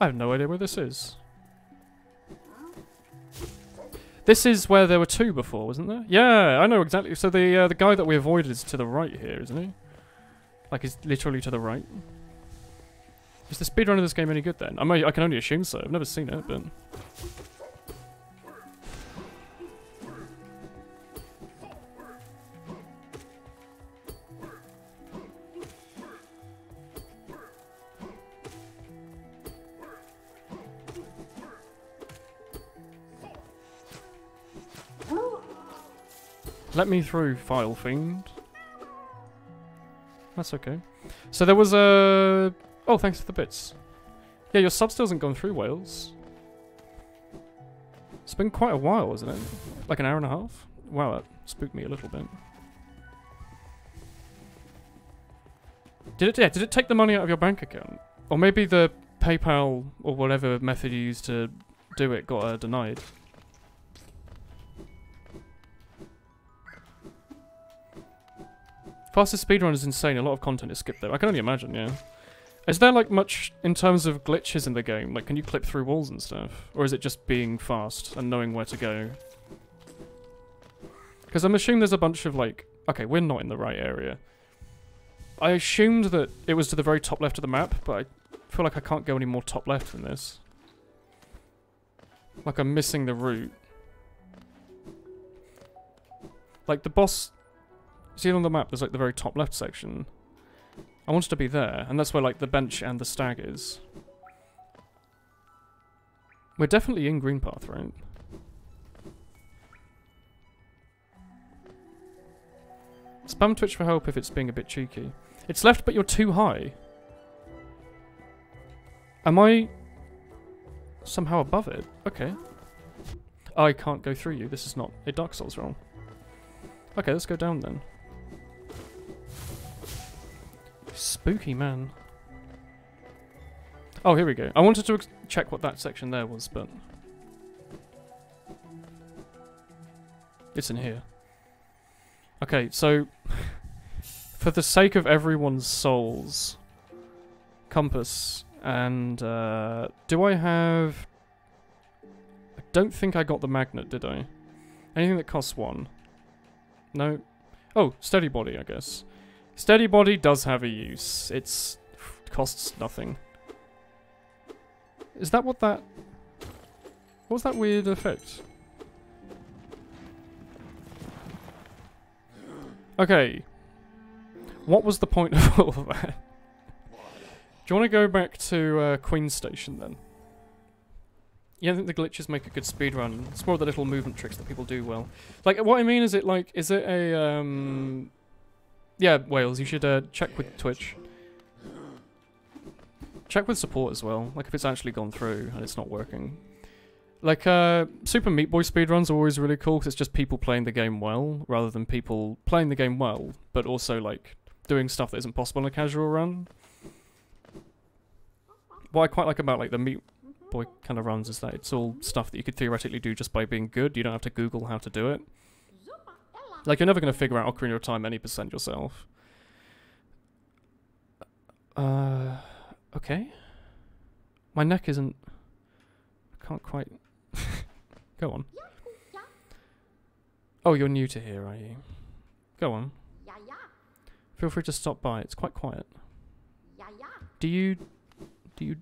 I have no idea where this is. This is where there were two before, wasn't there? Yeah, I know exactly. So the guy that we avoided is to the right here, isn't he? Like, he's literally to the right. Is the speedrun of this game any good then? I can only assume so. I've never seen it, but... Let me through, File Fiend. That's okay. So there was a... Oh, thanks for the bits. Yeah, your sub still hasn't gone through, Wales. It's been quite a while, isn't it? Like an hour and a half? Wow, that spooked me a little bit. Did it take the money out of your bank account? Or maybe the PayPal or whatever method you used to do it got denied. Fastest speedrun is insane, a lot of content is skipped though. I can only imagine, yeah. Is there like much in terms of glitches in the game? Like, can you clip through walls and stuff? Or is it just being fast and knowing where to go? Because I'm assuming there's a bunch of like... Okay, we're not in the right area. I assumed that it was to the very top left of the map, but I feel like I can't go any more top left than this. Like I'm missing the route. Like the boss... See on the map, there's like the very top left section. I wanted to be there, and that's where like the bench and the stag is. We're definitely in Green Path, right? Spam Twitch for help if it's being a bit cheeky. It's left, but you're too high. Am I somehow above it? Okay. I can't go through you. This is not a Dark Souls roll. Okay, let's go down then. Spooky, man. Oh, here we go. I wanted to check what that section there was, but... it's in here. Okay, so... for the sake of everyone's souls... compass, and... do I have... I don't think I got the magnet, did I? Anything that costs 1? No? Oh, steady body, I guess. Steady body does have a use. It costs nothing. Is that what that... what was that weird effect? Okay. What was the point of all of that? Do you want to go back to Queen Station then? Yeah, I think the glitches make a good speedrun. It's more of the little movement tricks that people do well. Like, what I mean is it like... is it a... yeah, Wales, you should check with Twitch. Check with support as well, like if it's actually gone through and it's not working. Like, Super Meat Boy speedruns are always really cool because it's just people playing the game well, rather than people playing the game well, but also, like, doing stuff that isn't possible in a casual run. What I quite like about, like, the Meat Boy kind of runs is that it's all stuff that you could theoretically do just by being good. You don't have to Google how to do it. Like, you're never going to figure out Ocarina of Time any % yourself. Okay. My neck isn't... I can't quite... Go on. Oh, you're new to here, are you? Go on. Feel free to stop by. It's quite quiet. Do you do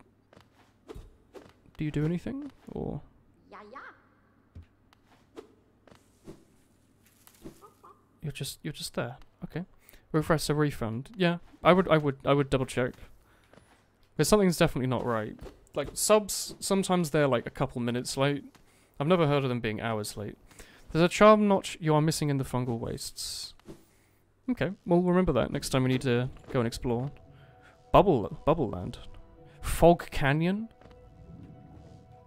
anything? Or... You're just there. Okay. Request a refund. Yeah, I would double check. Because something's definitely not right. Like, subs, sometimes they're like a couple minutes late. I've never heard of them being hours late. There's a charm notch you are missing in the fungal wastes. Okay, well, remember that next time we need to go and explore. Bubble Land. Fog Canyon?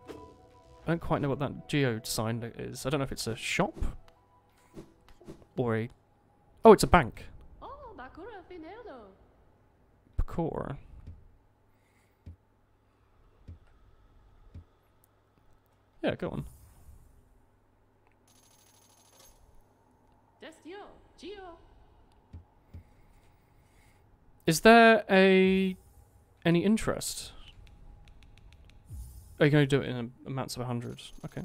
I don't quite know what that geode sign is. I don't know if it's a shop? Or a... oh, it's a bank. Bakura. Yeah, go on. Is there any interest? Are you going to do it in amounts of 100? Okay.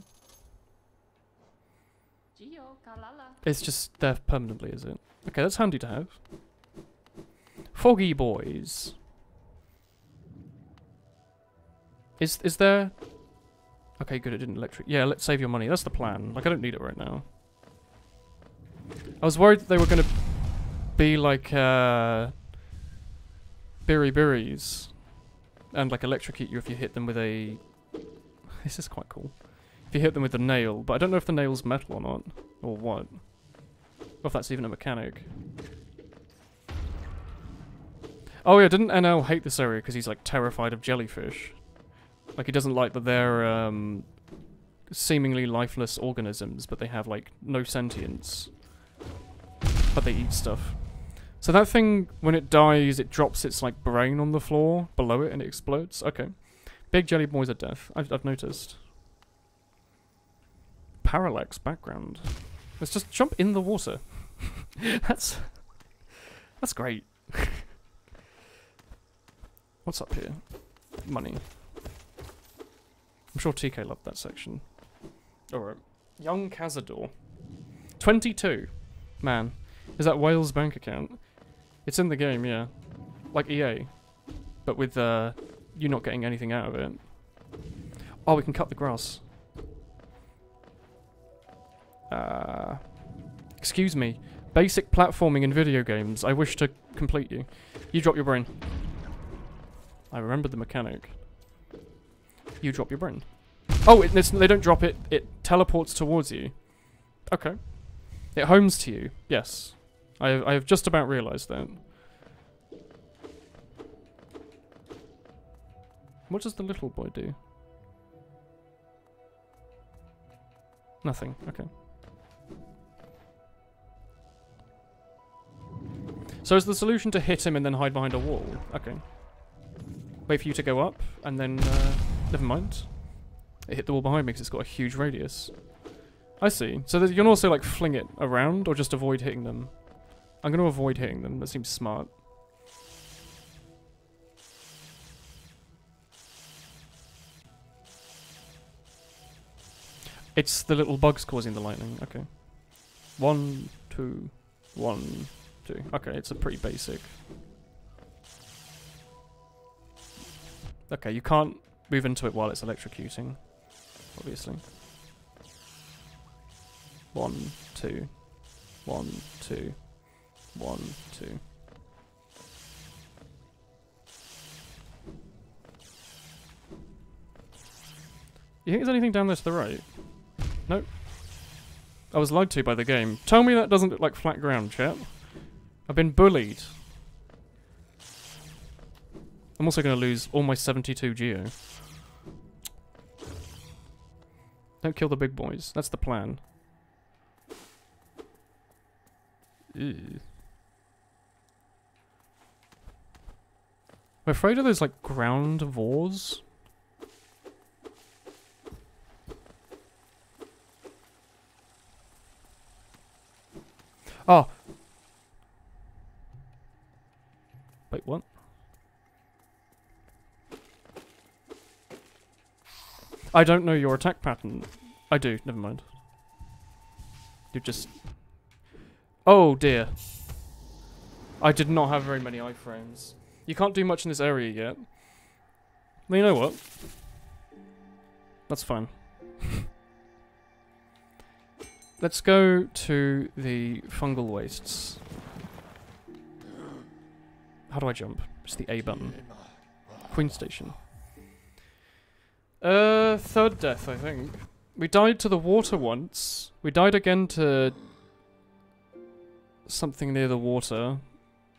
It's just there permanently, is it? Okay, that's handy to have. Foggy boys. Is there... okay, good, it didn't electric... yeah, let's save your money. That's the plan. Like, I don't need it right now. I was worried that they were going to be like, Berries. And, like, electrocute you if you hit them with a... this is quite cool. If you hit them with a nail, but I don't know if the nail's metal or not. Or what. Or if that's even a mechanic. Oh yeah, didn't NL hate this area because he's, like, terrified of jellyfish? Like, he doesn't like that they're, seemingly lifeless organisms, but they have, like, no sentience. But they eat stuff. So that thing, when it dies, it drops its, like, brain on the floor below it and it explodes? Okay. Big jelly boys are death. I've noticed. Parallax background. Let's just jump in the water. That's great. What's up here? Money. I'm sure TK loved that section. Alright. Young Cazador. 22. Man. Is that Wales' bank account? It's in the game, yeah. Like EA. But with, you not getting anything out of it. Oh, we can cut the grass. Excuse me. Basic platforming in video games. I wish to complete you. You drop your brain. I remembered the mechanic. You drop your brain. Oh, they don't drop it. It teleports towards you. Okay. It homes to you. Yes. I have just about realised that. What does the little boy do? Nothing. Okay. So is the solution to hit him and then hide behind a wall? Okay. Wait for you to go up, and then, never mind. It hit the wall behind me because it's got a huge radius. I see. So you can also, like, fling it around, or just avoid hitting them. I'm going to avoid hitting them. That seems smart. It's the little bugs causing the lightning. Okay. 1, 2, 1, 2. Okay, it's a pretty basic. Okay, you can't move into it while it's electrocuting, obviously. 1, 2, 1, 2, 1, 2. You think there's anything down there to the right? Nope. I was lied to by the game. Tell me that doesn't look like flat ground, chat. I've been bullied. I'm also going to lose all my 72 geo. Don't kill the big boys. That's the plan. Ew. I'm afraid of those, like, ground wars. Oh! Wait, what? I don't know your attack pattern. I do, never mind. You just... Oh dear. I did not have very many iframes. You can't do much in this area yet. Well, you know what? That's fine. Let's go to the fungal wastes. How do I jump? It's the A button. Queen Station. Third death, I think. We died to the water once. We died again to... something near the water.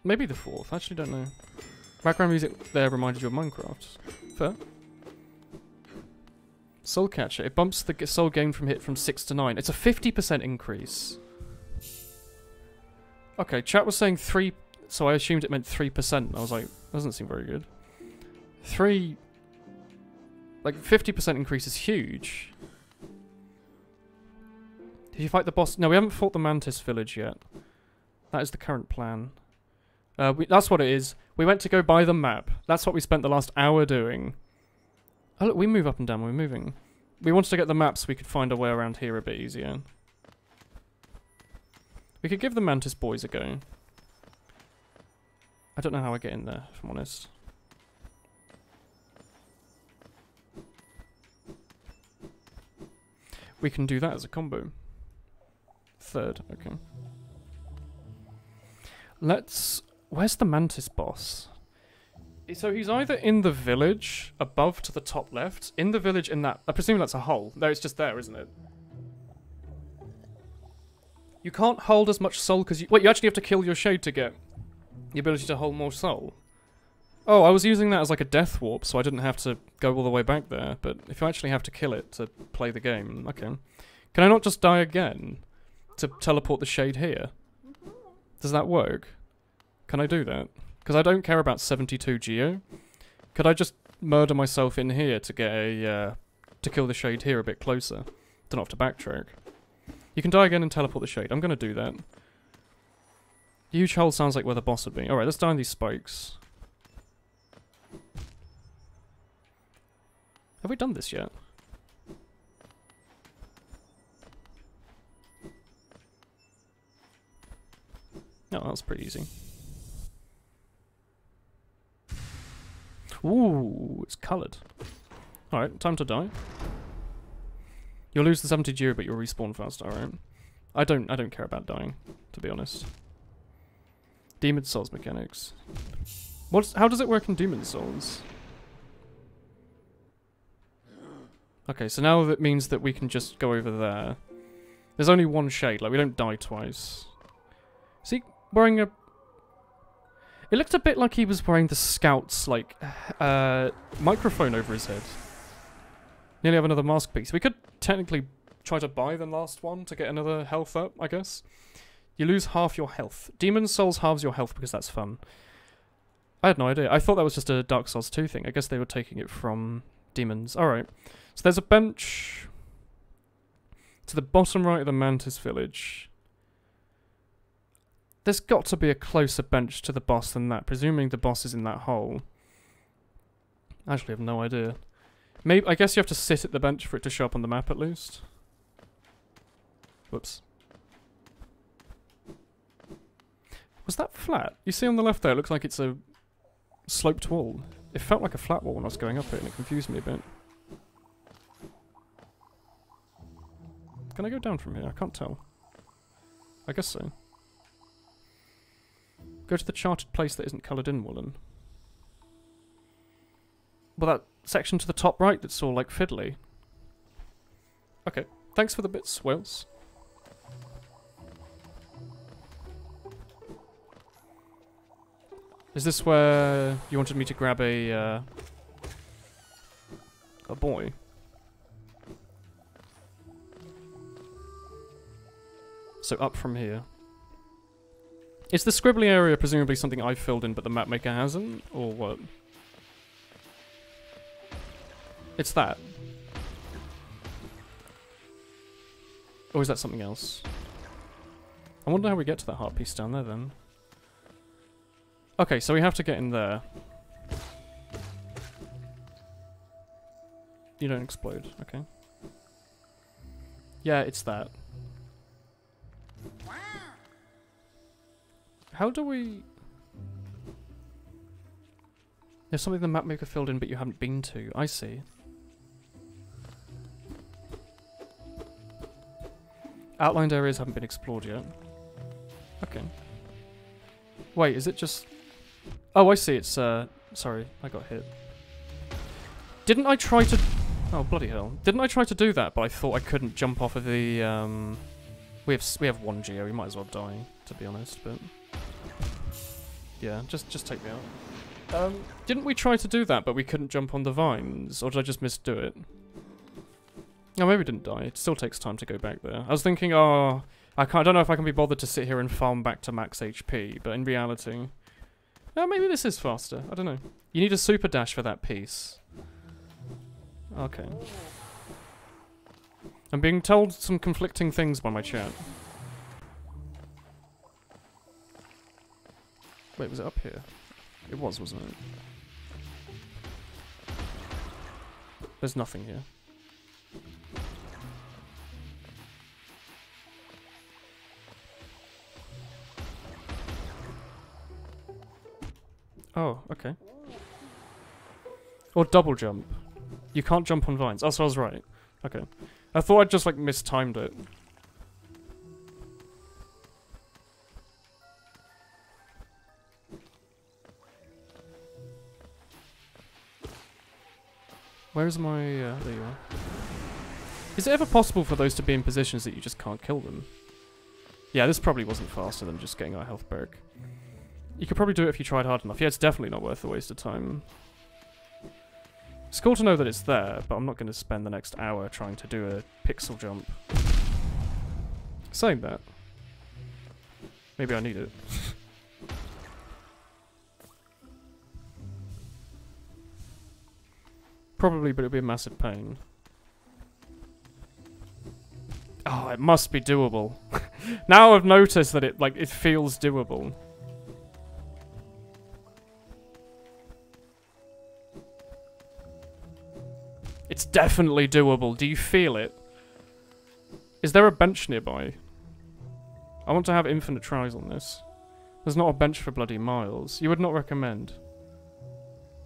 Maybe the fourth, I actually don't know. Background music there reminded you of Minecraft. Fair. Soul Catcher. It bumps the soul gain from hit from 6 to 9. It's a 50% increase. Okay, chat was saying 3... So I assumed it meant 3%. I was like, that doesn't seem very good. 3... Like, 50% increase is huge. Did you fight the boss? No, we haven't fought the Mantis village yet. That is the current plan. That's what it is. We went to go buy the map. That's what we spent the last hour doing. Oh look, we move up and down when we're moving. We wanted to get the map so we could find a way around here a bit easier. We could give the Mantis boys a go. I don't know how I get in there, if I'm honest. We can do that as a combo. Third, okay. Let's... Where's the Mantis boss? So he's either in the village, above to the top left, in the village in that... I presume that's a hole. No, it's just there, isn't it? You can't hold as much soul because you... Wait, you actually have to kill your shade to get the ability to hold more soul. Oh, I was using that as like a death warp, so I didn't have to go all the way back there. But if you actually have to kill it to play the game, okay. Can I not just die again to teleport the shade here? Does that work? Can I do that? Because I don't care about 72 geo. Could I just murder myself in here to get a to kill the shade here a bit closer? Don't have to backtrack. You can die again and teleport the shade. I'm gonna do that. Huge hole sounds like where the boss would be. Alright, let's die on these spikes. Have we done this yet? Oh, that was pretty easy. Ooh, it's coloured. Alright, time to die. You'll lose the 70 geo, but you'll respawn fast, alright. I don't care about dying, to be honest. Demon Souls mechanics. How does it work in Demon Souls? Okay, so now that means that we can just go over there. There's only one shade, like we don't die twice. See, wearing a... It looked a bit like he was wearing the scout's, like, microphone over his head. Nearly have another mask piece. We could technically try to buy the last one to get another health up, I guess. You lose half your health. Demon's Souls halves your health because that's fun. I had no idea. I thought that was just a Dark Souls 2 thing. I guess they were taking it from Demons. Alright. So there's a bench to the bottom right of the Mantis Village. There's got to be a closer bench to the boss than that, presuming the boss is in that hole. I actually have no idea. Maybe I guess you have to sit at the bench for it to show up on the map at least. Whoops. Was that flat? You see on the left there, it looks like it's a sloped wall. It felt like a flat wall when I was going up it, and it confused me a bit. Can I go down from here? I can't tell. I guess so. Go to the charted place that isn't coloured in Woolen. Well, that section to the top right that's all, like, fiddly. Okay. Thanks for the bits, Wales. Is this where you wanted me to grab a boy? So up from here. Is the scribbly area presumably something I filled in but the map maker hasn't? Or what? It's that. Or is that something else? I wonder how we get to that heart piece down there then. Okay, so we have to get in there. You don't explode, okay. Yeah, it's that. How do we... There's something the map maker filled in but you haven't been to. I see. Outlined areas haven't been explored yet. Okay. Wait, is it just... Oh, I see, it's, sorry, I got hit. Didn't I try to... Oh, bloody hell. Didn't I try to do that, but I thought I couldn't jump off of the, We have one geo, we might as well die, to be honest, but... Yeah, just take me out. Didn't we try to do that, but we couldn't jump on the vines? Or did I just misdo it? Oh, maybe we didn't die. It still takes time to go back there. I was thinking, oh... I don't know if I can be bothered to sit here and farm back to max HP, but in reality... Oh, maybe this is faster. I don't know. You need a super dash for that piece. Okay. I'm being told some conflicting things by my chat. Wait, was it up here? It was, wasn't it? There's nothing here. Oh, okay. Or double jump. You can't jump on vines. Oh, so I was right. Okay. I thought I'd just, like, mistimed it. Where's my, there you are. Is it ever possible for those to be in positions that you just can't kill them? Yeah, this probably wasn't faster than just getting our health back. You could probably do it if you tried hard enough. Yeah, it's definitely not worth the waste of time. It's cool to know that it's there, but I'm not going to spend the next hour trying to do a pixel jump. Saying that. Maybe I need it. Probably, but it'll be a massive pain. Oh, it must be doable. Now I've noticed that it feels doable. It's definitely doable. Do you feel it? Is there a bench nearby? I want to have infinite tries on this. There's not a bench for bloody miles. You would not recommend.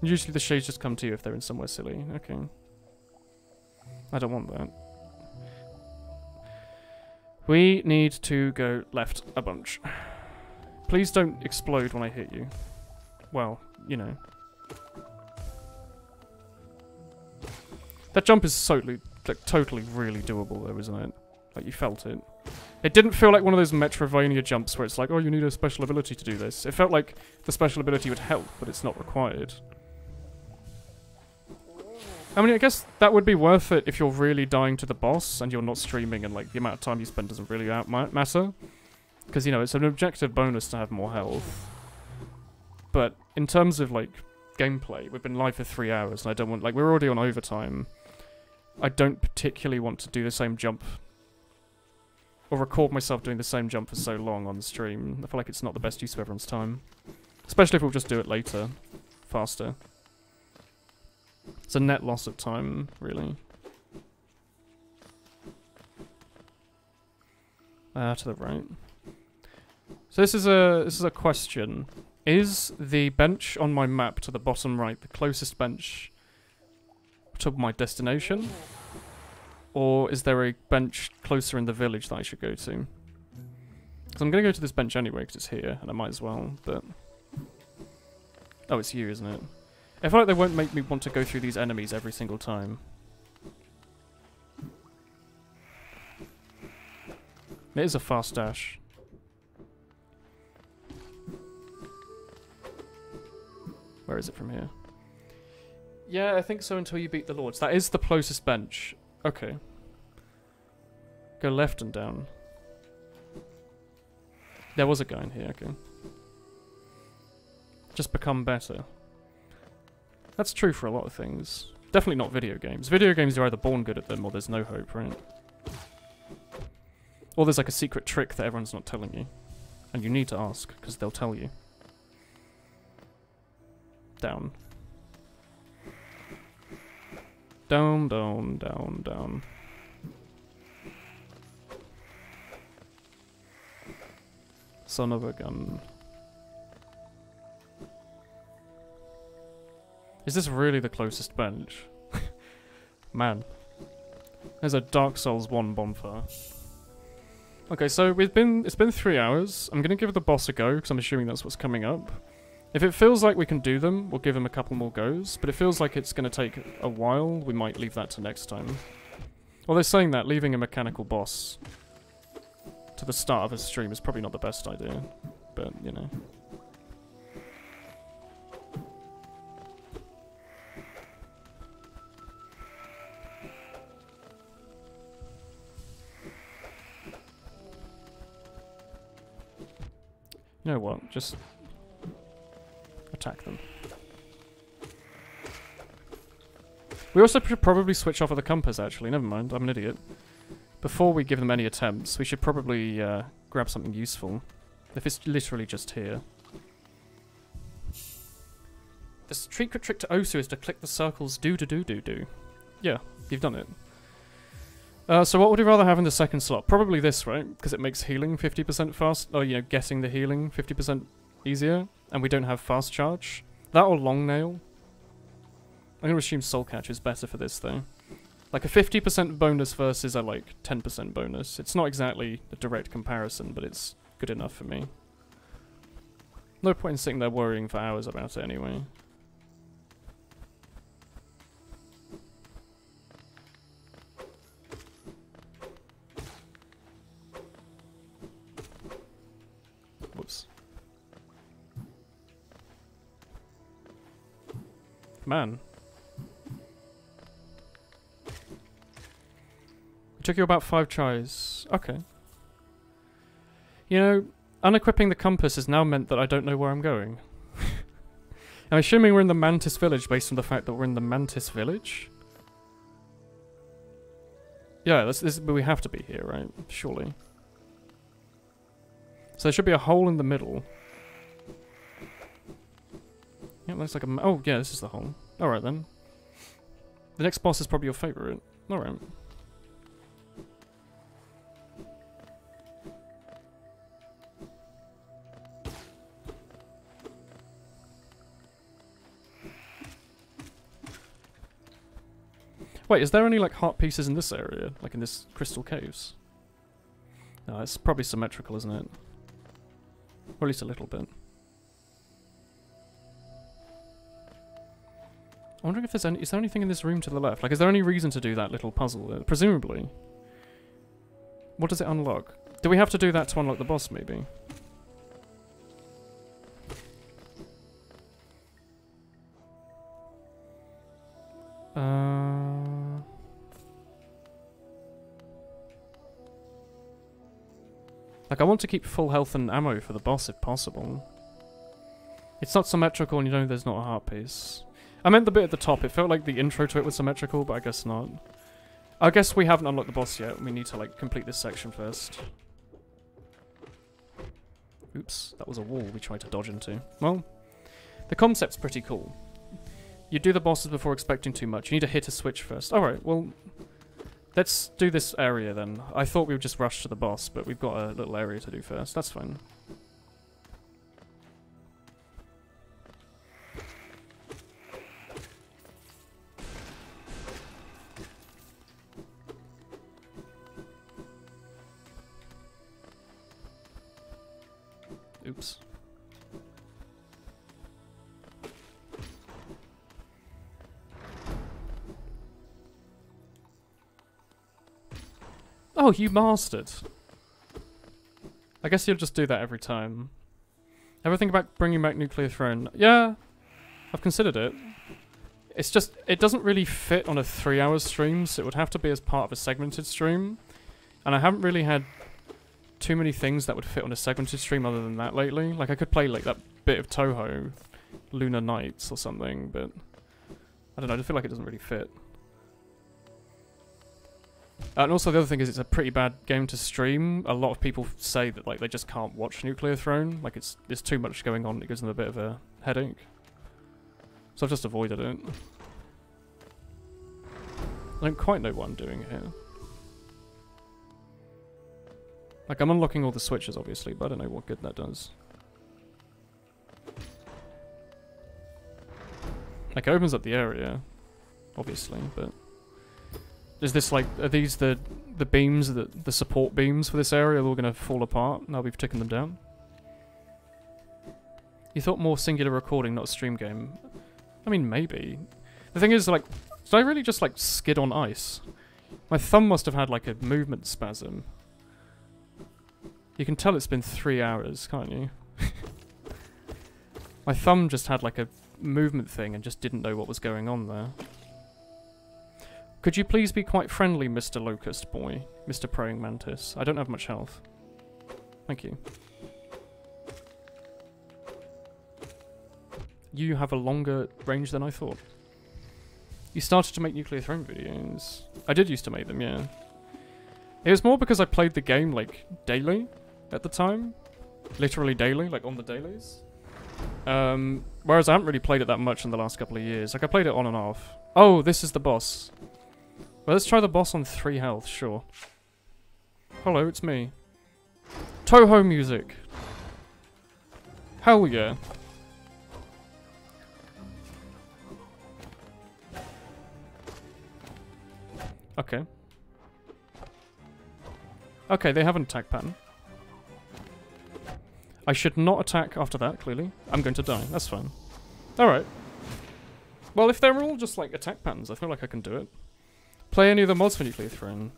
Usually the shades just come to you if they're in somewhere silly. Okay. I don't want that. We need to go left a bunch. Please don't explode when I hit you. Well, you know. That jump is totally really doable though, isn't it? Like, you felt it. It didn't feel like one of those Metroidvania jumps where it's like, oh, you need a special ability to do this. It felt like the special ability would help, but it's not required. I mean, I guess that would be worth it if you're really dying to the boss and you're not streaming and, like, the amount of time you spend doesn't really matter. Because, you know, it's an objective bonus to have more health. But in terms of, like, gameplay, we've been live for 3 hours and I don't want... Like, we're already on overtime. I don't particularly want to do the same jump... or record myself doing the same jump for so long on the stream. I feel like it's not the best use of everyone's time. Especially if we'll just do it later. Faster. It's a net loss of time, really. To the right. So this is a question. Is the bench on my map to the bottom right the closest bench to my destination? Or is there a bench closer in the village that I should go to? Because I'm going to go to this bench anyway, because it's here, and I might as well, but... Oh, it's you, isn't it? I feel like they won't make me want to go through these enemies every single time. It is a fast dash. Where is it from here? Yeah, I think so until you beat the Lords. That is the closest bench. Okay. Go left and down. There was a guy in here, okay. Just become better. That's true for a lot of things. Definitely not video games. Video games, you're either born good at them or there's no hope, right? Or there's like a secret trick that everyone's not telling you. And you need to ask, because they'll tell you. Down. Down, down, down, down. Son of a gun. Is this really the closest bench? Man. There's a Dark Souls 1 bonfire. Okay, so it's been 3 hours. I'm gonna give the boss a go, because I'm assuming that's what's coming up. If it feels like we can do them, we'll give him a couple more goes, but it feels like it's gonna take a while, we might leave that to next time. Although saying that, leaving a mechanical boss to the start of a stream is probably not the best idea, but, you know. You know what? Just attack them. We also should probably switch off of the compass, actually. Never mind, I'm an idiot. Before we give them any attempts, we should probably grab something useful. If it's literally just here. The secret trick to Osu is to click the circles do-do-do-do-do. Yeah, you've done it. So what would you rather have in the second slot? Probably this, right? Because it makes healing 50% fast, or, you know, getting the healing 50% easier, and we don't have fast charge. That or long nail. I'm going to assume soul catch is better for this, though. Like a 50% bonus versus a, like, 10% bonus. It's not exactly a direct comparison, but it's good enough for me. No point in sitting there worrying for hours about it anyway. Whoops. Man. It took you about 5 tries. Okay. You know, unequipping the compass has now meant that I don't know where I'm going. I'm assuming we're in the Mantis Village based on the fact that we're in the Mantis Village? Yeah, but we have to be here, right? Surely. So there should be a hole in the middle. Yeah, it looks like a... Oh, yeah, this is the hole. Alright then. The next boss is probably your favourite. Alright. Wait, is there any, like, heart pieces in this area? Like in this crystal caves? No, it's probably symmetrical, isn't it? Or at least a little bit. I'm wondering if there's any... Is there anything in this room to the left? Like, is there any reason to do that little puzzle? Presumably. What does it unlock? Do we have to do that to unlock the boss, maybe? Like, I want to keep full health and ammo for the boss if possible. It's not symmetrical and you know there's not a heart piece. I meant the bit at the top. It felt like the intro to it was symmetrical, but I guess not. I guess we haven't unlocked the boss yet. We need to, like, complete this section first. Oops, that was a wall we tried to dodge into. Well, the concept's pretty cool. You do the bosses before expecting too much. You need to hit a switch first. Alright, well, let's do this area then. I thought we would just rush to the boss, but we've got a little area to do first. That's fine. Oops. Oh, you mastered. I guess you'll just do that every time. Ever think about bringing back Nuclear Throne? Yeah, I've considered it. It's just, it doesn't really fit on a 3-hour stream, so it would have to be as part of a segmented stream. And I haven't really had too many things that would fit on a segmented stream other than that lately. Like, I could play, like, that bit of Toho, Lunar Nights or something, but I don't know, I just feel like it doesn't really fit. And also the other thing is it's a pretty bad game to stream. A lot of people say that, like, they just can't watch Nuclear Throne. Like, there's too much going on, it gives them a bit of a headache. So I've just avoided it. I don't quite know what I'm doing here. Like, I'm unlocking all the switches, obviously, but I don't know what good that does. Like, it opens up the area, obviously, but... Is this, like, are these the beams, the support beams for this area, are all going to fall apart now we've taken them down? You thought more singular recording, not a stream game. I mean, maybe. The thing is, like, did I really just, like, skid on ice? My thumb must have had, like, a movement spasm. You can tell it's been 3 hours, can't you? My thumb just had, like, a movement thing and just didn't know what was going on there. Could you please be quite friendly, Mr. Locust Boy? Mr. Praying Mantis. I don't have much health. Thank you. You have a longer range than I thought. You started to make Nuclear Throne videos. I did used to make them, yeah. It was more because I played the game, like, daily at the time. Literally daily, like on the dailies. Whereas I haven't really played it that much in the last couple of years. Like, I played it on and off. Oh, this is the boss. Well, let's try the boss on 3 health, sure. Hello, it's me. Toho music. Hell yeah. Okay. Okay, they have an attack pattern. I should not attack after that, clearly. I'm going to die. That's fine. Alright. Well, if they're all just, like, attack patterns, I feel like I can do it. Play any of the mods for Nuclear Throne.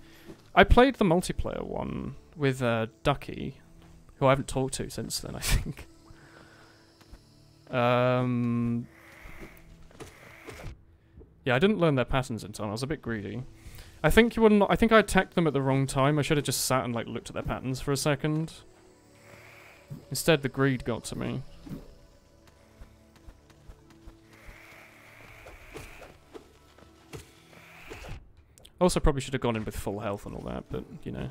I played the multiplayer one with Ducky, who I haven't talked to since then, I think. Yeah, I didn't learn their patterns in time. I was a bit greedy. I think you were not. I think I attacked them at the wrong time. I should have just sat and like looked at their patterns for a second. Instead, the greed got to me. Also, probably should have gone in with full health and all that, but you know,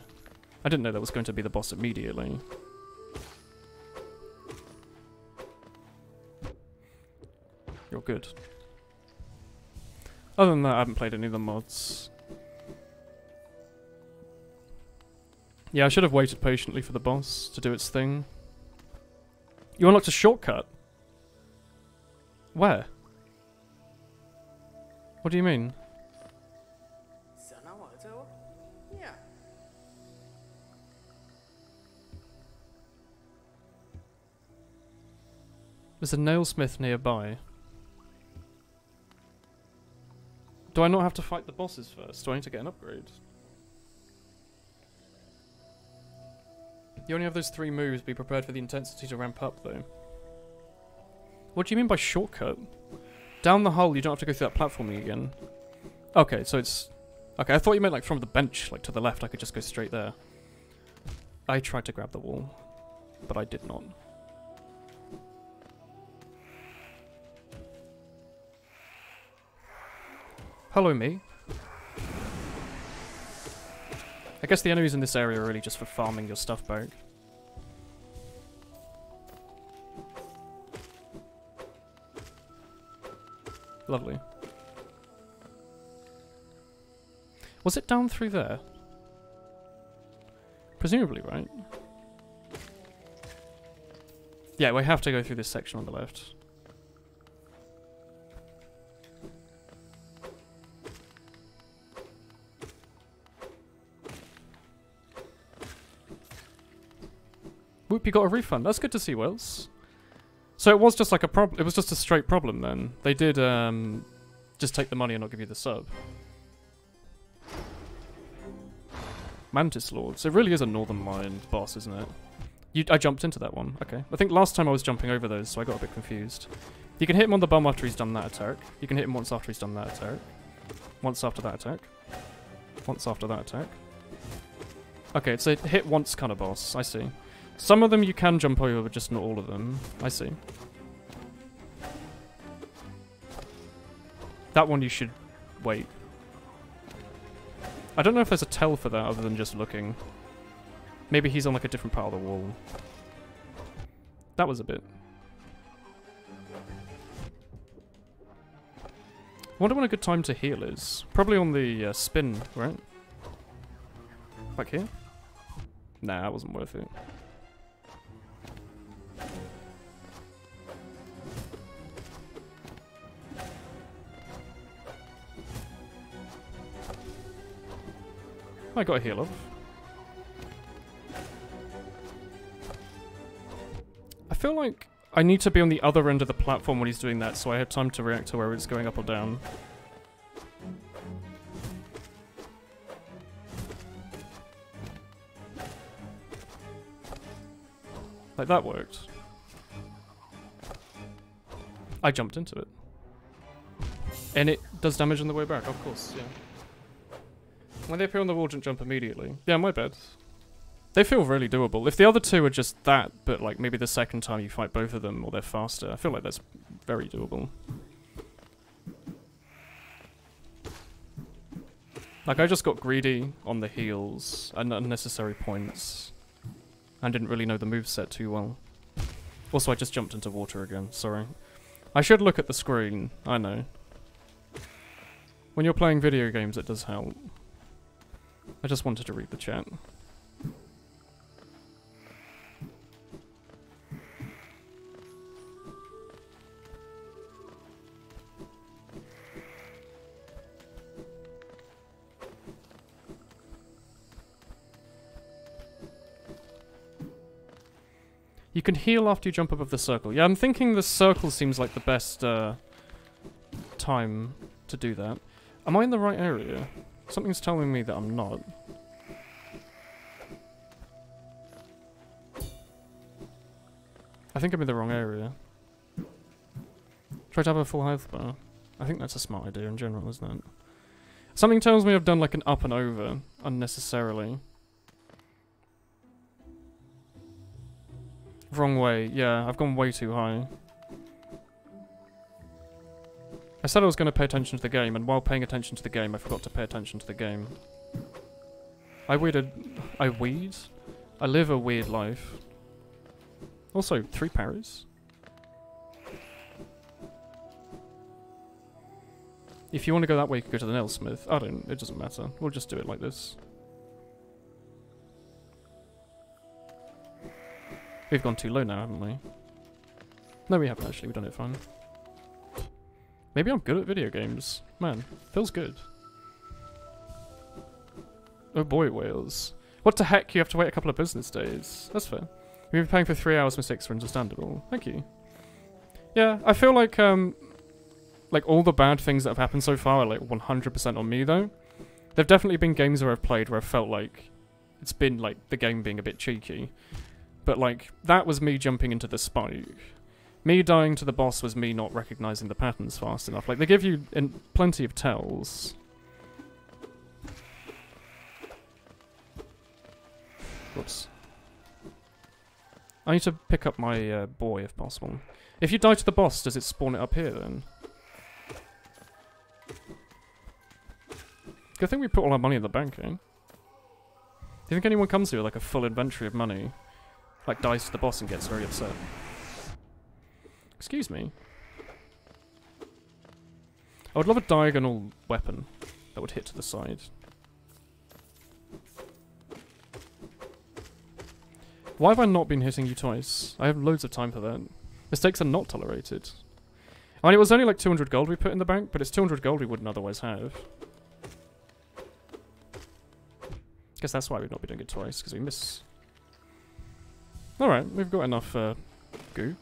I didn't know that was going to be the boss immediately. You're good. Other than that, I haven't played any of the mods. Yeah, I should have waited patiently for the boss to do its thing. You unlocked a shortcut? Where? What do you mean? There's a nailsmith nearby. Do I not have to fight the bosses first? Do I need to get an upgrade? You only have those 3 moves, be prepared for the intensity to ramp up, though. What do you mean by shortcut? Down the hole, you don't have to go through that platforming again. Okay, so it's... Okay, I thought you meant like from the bench, like to the left, I could just go straight there. I tried to grab the wall, but I did not. Hello, me. I guess the enemies in this area are really just for farming your stuff back. Lovely. Was it down through there? Presumably, right? Yeah, we have to go through this section on the left. Whoop, you got a refund. That's good to see, Wells. So it was just like a problem. It was just a straight problem then. They did just take the money and not give you the sub. Mantis Lords. It really is a Northern Lion boss, isn't it? I jumped into that one. Okay. I think last time I was jumping over those, so I got a bit confused. You can hit him on the bum after he's done that attack. You can hit him once after he's done that attack. Once after that attack. Once after that attack. Okay, it's a hit once kind of boss. I see. Some of them you can jump over, but just not all of them. I see. That one you should wait. I don't know if there's a tell for that other than just looking. Maybe he's on like a different part of the wall. That was a bit. I wonder when a good time to heal is. Probably on the spin, right? Back here? Nah, that wasn't worth it. I got a heal off. I feel like I need to be on the other end of the platform when he's doing that, so I have time to react to where it's going up or down. Like that worked. I jumped into it. And it does damage on the way back, of course, yeah. When they appear on the wall, don't jump immediately. Yeah, my bad. They feel really doable. If the other two are just that, but like maybe the second time you fight both of them or they're faster, I feel like that's very doable. Like I just got greedy on the heals and unnecessary points. And didn't really know the moveset too well. Also, I just jumped into water again, sorry. I should look at the screen, I know. When you're playing video games, it does help. I just wanted to read the chat. You can heal after you jump above the circle. Yeah, I'm thinking the circle seems like the best time to do that. Am I in the right area? Something's telling me that I'm not. I think I'm in the wrong area. Try to have a full health bar. I think that's a smart idea in general, isn't it? Something tells me I've done like an up and over unnecessarily. Wrong way. Yeah, I've gone way too high. I said I was going to pay attention to the game, and while paying attention to the game, I forgot to pay attention to the game. I live a weird life. Also, 3 parries. If you want to go that way, you can go to the nailsmith. It doesn't matter. We'll just do it like this. We've gone too low now, haven't we? No, we haven't actually. We've done it fine. Maybe I'm good at video games. Man, feels good. Oh boy, Wales. What the heck? You have to wait a couple of business days. That's fair. We've been paying for 3 hours mistakes are understandable. Thank you. Yeah, I feel like all the bad things that have happened so far are like 100% on me though. There've definitely been games where I've played where I felt like it's been, like, the game being a bit cheeky. But, like, that was me jumping into the spike. Me dying to the boss was me not recognizing the patterns fast enough. Like, they give you plenty of tells. Whoops. I need to pick up my boy, if possible. If you die to the boss, does it spawn it up here, then? Good thing we put all our money in the bank, eh? Do you think anyone comes here with, like, a full inventory of money? Like, dies to the boss and gets very upset? Excuse me. I would love a diagonal weapon that would hit to the side. Why have I not been hitting you twice? I have loads of time for that. Mistakes are not tolerated. I mean, it was only like 200 gold we put in the bank, but it's 200 gold we wouldn't otherwise have. Guess that's why we've not been doing it twice, because we miss. Alright, we've got enough goo.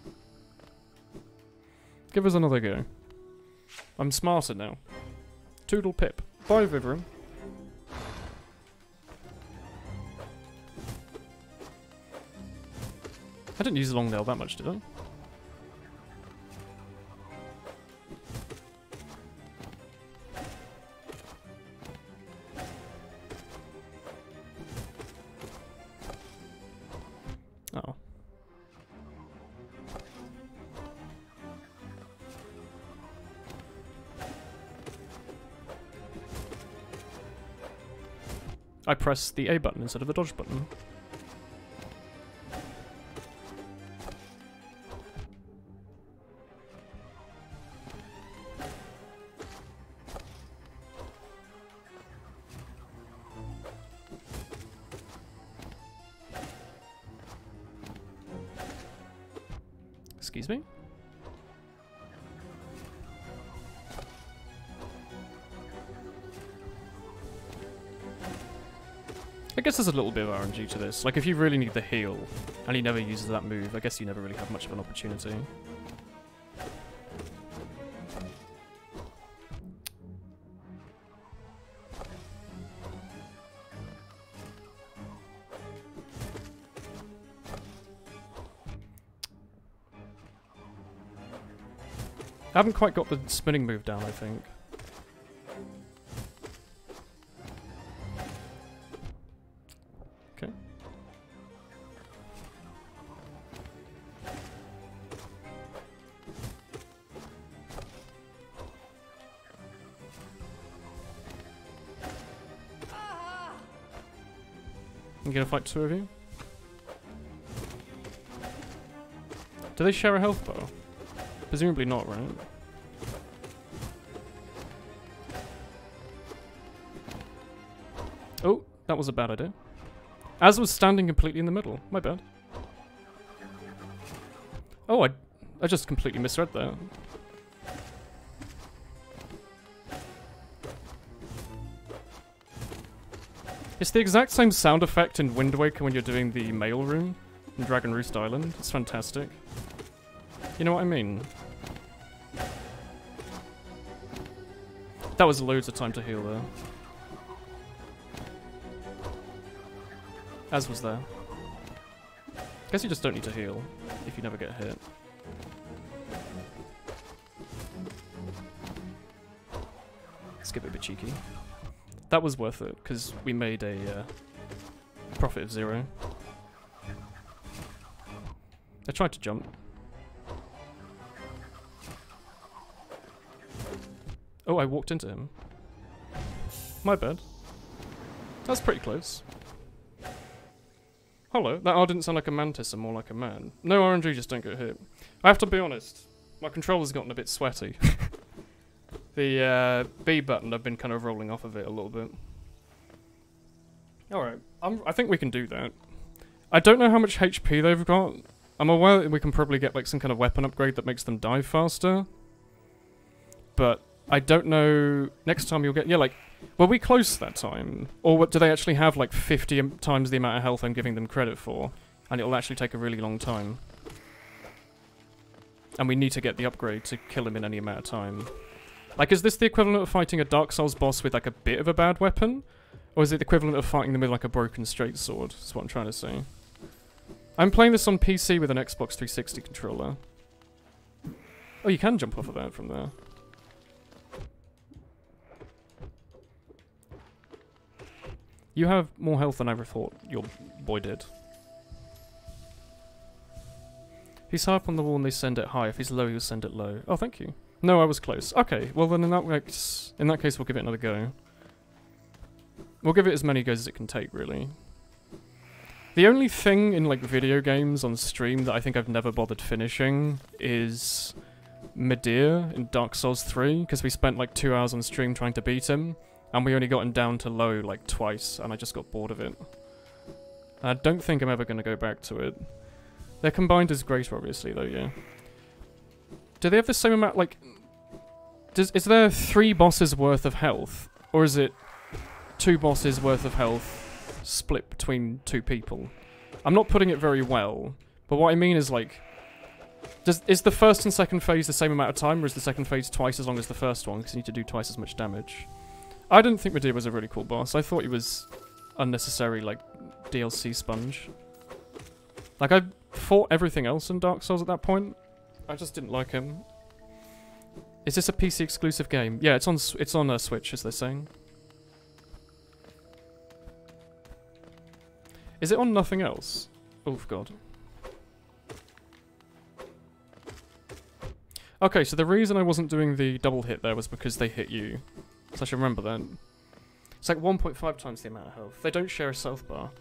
Give us another go. I'm smarter now. Toodle pip. Bye, Vivram. I didn't use the long nail that much, did I? Oh. I pressed the A button instead of the dodge button. Excuse me? I guess there's a little bit of RNG to this. Like, if you really need the heal, and he never uses that move, I guess you never really have much of an opportunity. I haven't quite got the spinning move down, I think. Okay. I'm gonna fight two of you. Do they share a health bar? Presumably not, right? Oh, that was a bad idea. Az was standing completely in the middle. My bad. Oh, I just completely misread that. It's the exact same sound effect in Wind Waker when you're doing the mail room in Dragon Roost Island. It's fantastic. You know what I mean? That was loads of time to heal there. Az was there. Guess you just don't need to heal if you never get hit. Let's get a bit cheeky. That was worth it, because we made a profit of 0. I tried to jump. Oh, I walked into him. My bad. That's pretty close. Hello, that R didn't sound like a mantis and more like a man. No RNG, just don't get hit. I have to be honest, my controller's gotten a bit sweaty. The B button, I've been kind of rolling off of it a little bit. Alright, I think we can do that. I don't know how much HP they've got. I'm aware that we can probably get like some kind of weapon upgrade that makes them dive faster. But I don't know, next time you'll get, yeah, like, were we close that time? Or what, do they actually have like 50 times the amount of health I'm giving them credit for? And it'll actually take a really long time. And we need to get the upgrade to kill him in any amount of time. Like, is this the equivalent of fighting a Dark Souls boss with like a bit of a bad weapon? Or is it the equivalent of fighting them with like a broken straight sword? That's what I'm trying to say. I'm playing this on PC with an Xbox 360 controller. Oh, you can jump off of that from there. You have more health than I ever thought your boy did. If he's high up on the wall and they send it high, if he's low, you'll send it low. Oh, thank you. No, I was close. Okay, well then in that case we'll give it another go. We'll give it as many goes as it can take, really. The only thing in, like, video games on stream that I think I've never bothered finishing is Medea in Dark Souls 3, because we spent, like, 2 hours on stream trying to beat him, and we only got him down to low, like, twice, and I just got bored of it. I don't think I'm ever going to go back to it. They're combined as greater, obviously, though, yeah. Do they have the same amount, like... Is there 3 bosses worth of health? Or is it 2 bosses worth of health split between 2 people? I'm not putting it very well, but what I mean is, like... Is the first and second phase the same amount of time, or is the second phase twice as long as the first one, because you need to do twice as much damage? I didn't think Medea was a really cool boss. I thought he was unnecessary, like, DLC sponge. Like, I fought everything else in Dark Souls at that point. I just didn't like him. Is this a PC exclusive game? Yeah, it's on a Switch, as they're saying. Is it on nothing else? Oh, God. Okay, so the reason I wasn't doing the double hit there was because they hit you. So I should remember that. It's like 1.5 times the amount of health. They don't share a health bar.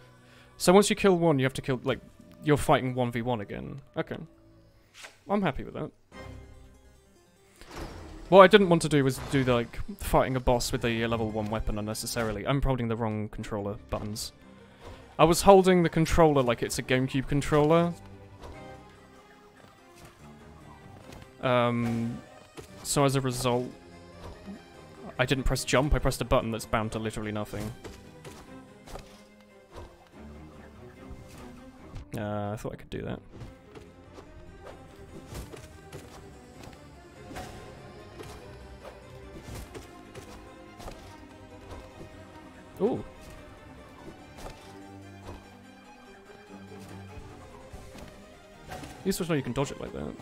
So once you kill one, you have to kill, like, you're fighting 1v1 again. Okay. I'm happy with that. What I didn't want to do was do, like, fighting a boss with a level 1 weapon unnecessarily. I'm holding the wrong controller buttons. I was holding the controller like it's a GameCube controller. So as a result, I didn't press jump, I pressed a button that's bound to literally nothing. I thought I could do that. Ooh. Useful to know you can dodge it like that.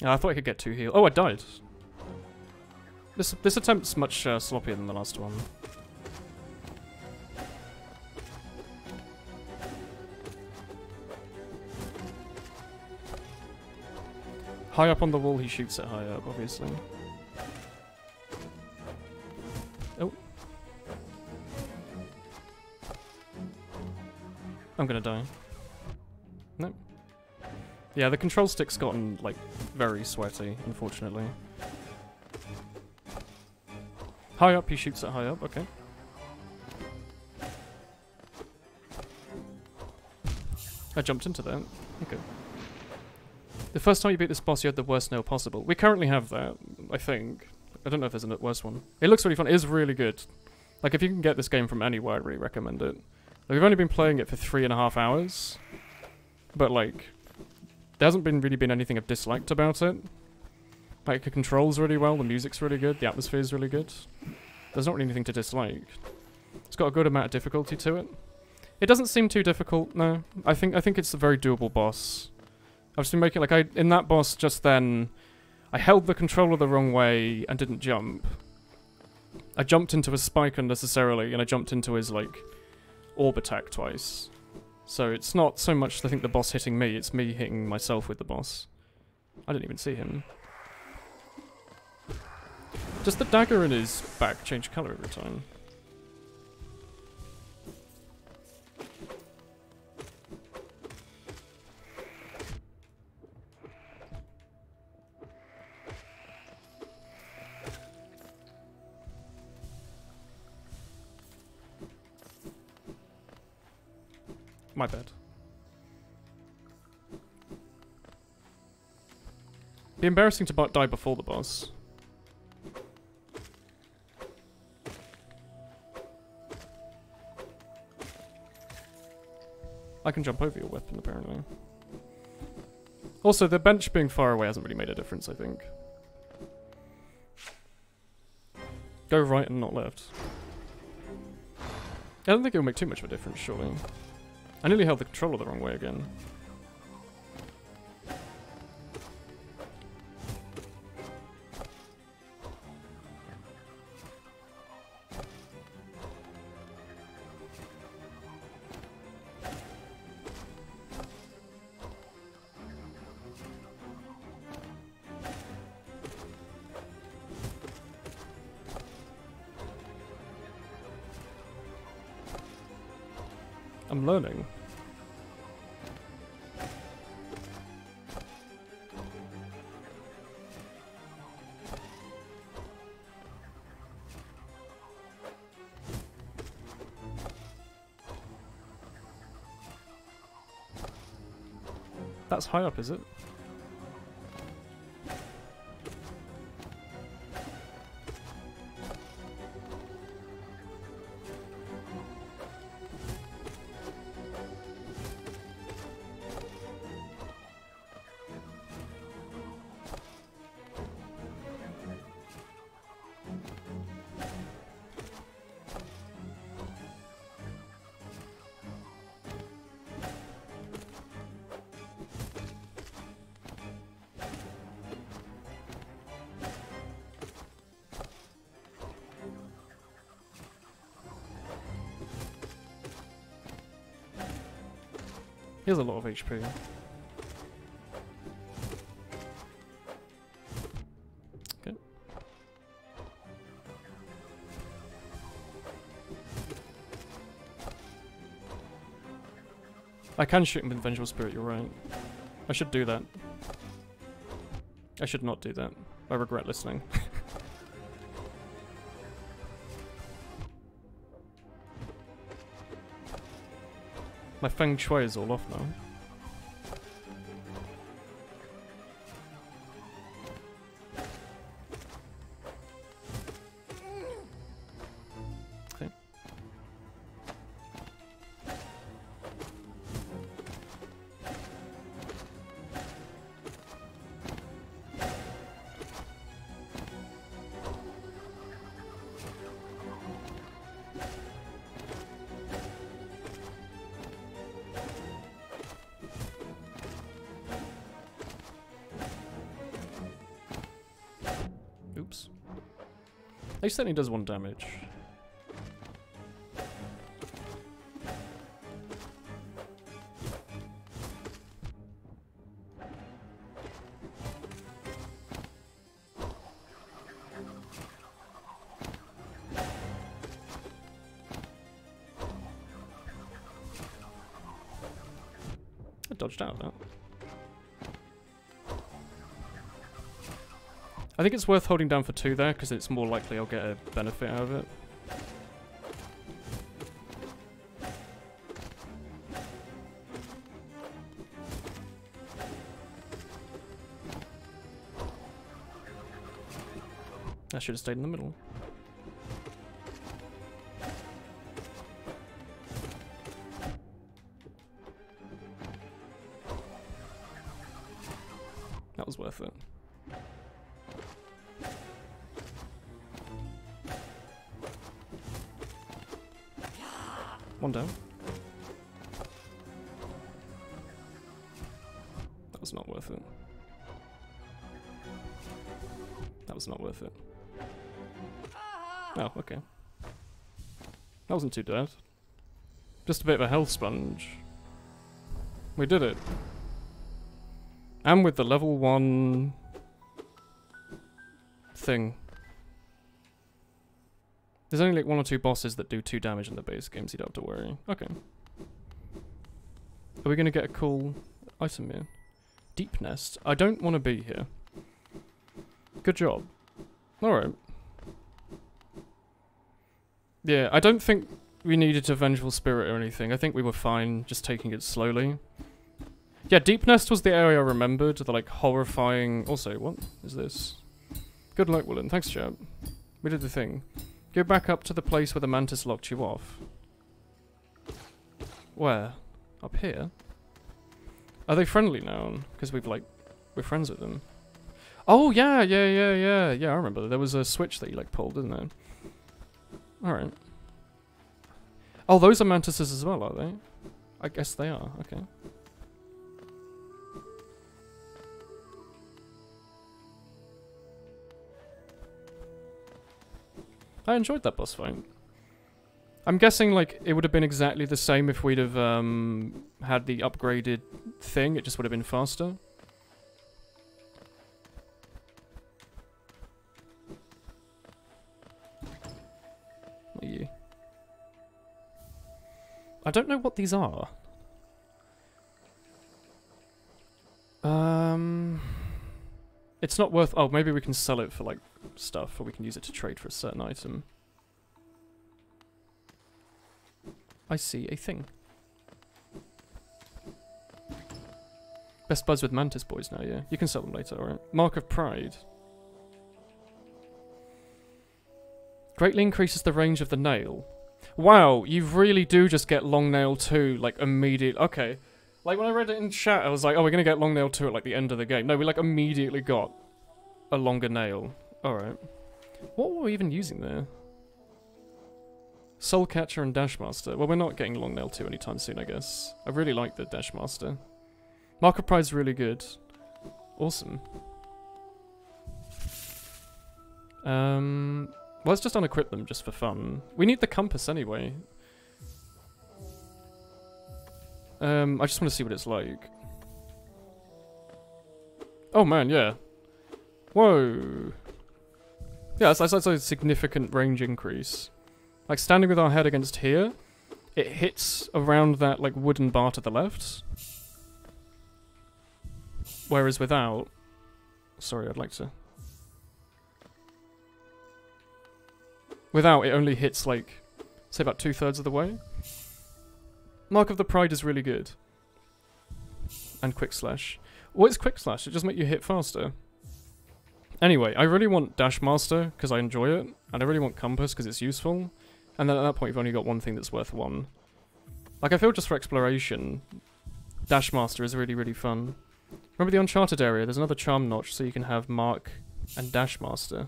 I thought I could get 2 heal. Oh, I died. This attempt's much sloppier than the last one. High up on the wall, he shoots it high up, obviously. Oh. I'm gonna die. No. Yeah, the control stick's gotten, like, very sweaty, unfortunately. High up, he shoots it high up, okay. I jumped into that. Okay. The first time you beat this boss, you had the worst nail possible. We currently have that, I think. I don't know if there's a worse one. It looks really fun. It is really good. Like, if you can get this game from anywhere, I'd really recommend it. Like, we've only been playing it for 3.5 hours. But, like, there hasn't really been anything I've disliked about it. Like, it controls really well, the music's really good, the atmosphere's really good. There's not really anything to dislike. It's got a good amount of difficulty to it. It doesn't seem too difficult, no. I think it's a very doable boss. I've just been making, like, in that boss just then, I held the controller the wrong way and didn't jump. I jumped into a spike unnecessarily, and I jumped into his, like, orb attack twice. So it's not so much, I think, the boss hitting me, it's me hitting myself with the boss. I didn't even see him. Does the dagger in his back change colour every time? My bad. Be embarrassing to die before the boss. I can jump over your weapon, apparently. Also, the bench being far away hasn't really made a difference, I think. Go right and not left. I don't think it'll make too much of a difference, surely. I nearly held the controller the wrong way again. I'm learning. That's high up, is it? He has a lot of HP. Okay. I can shoot him with Vengeful Spirit, you're right. I should do that. I should not do that. I regret listening. My Feng Shui is all off now. Okay. Oops. He certainly does 1 damage. I dodged out of that. I think it's worth holding down for 2 there, because it's more likely I'll get a benefit out of it. I should have stayed in the middle. That was worth it. One down. That was not worth it. That was not worth it. Oh, okay. That wasn't too bad. Just a bit of a health sponge. We did it. And with the level 1 thing. There's only like 1 or 2 bosses that do 2 damage in the base game, so you don't have to worry. Okay. Are we going to get a cool item here? Deep Nest. I don't want to be here. Good job. Alright. Yeah, I don't think we needed a Vengeful Spirit or anything. I think we were fine just taking it slowly. Yeah, Deep Nest was the area I remembered. The like horrifying... Also, what is this? Good luck, Woolen. Thanks, chap. We did the thing. Go back up to the place where the mantis locked you off. Where? Up here? Are they friendly now? Because we've, like, We're friends with them. Oh, yeah, I remember. There was a switch that you, like, pulled, didn't there? Alright. Oh, those are mantises as well, are they? I guess they are, okay. I enjoyed that boss fight. I'm guessing, like, it would have been exactly the same if we'd have, had the upgraded thing. It just would have been faster. Yeah. I don't know what these are. It's not worth... Oh, maybe we can sell it for, like, stuff, or we can use it to trade for a certain item. I see a thing. Best buds with Mantis Boys now, yeah. You can sell them later, alright. Mark of Pride. Greatly increases the range of the nail. Wow, you really do just get Long Nail 2, like, immediate. Okay. Like, when I read it in chat, I was like, oh, we're gonna get Long Nail 2 at, like, the end of the game. No, we, like, immediately got a longer nail. Alright. What were we even using there? Soul Catcher and Dashmaster. Well, we're not getting Long Nail 2 anytime soon, I guess. I really like the Dashmaster. Mark of Pride's really good. Awesome. Well, let's just unequip them just for fun. We need the compass anyway. I just want to see what it's like. Oh man, yeah. Whoa. Yeah, that's a significant range increase. Like, standing with our head against here, it hits around that, like, wooden bar to the left. Whereas without... Sorry, I'd like to... Without, it only hits, like, say about 2/3 of the way. Mark of the Pride is really good. And Quick Slash. What is Quick Slash? It just makes you hit faster. Anyway, I really want Dashmaster, because I enjoy it. And I really want Compass, because it's useful. And then at that point, you've only got one thing that's worth one. Like, I feel just for exploration, Dashmaster is really, really fun. Remember the Uncharted area? There's another charm notch, so you can have Mark and Dashmaster.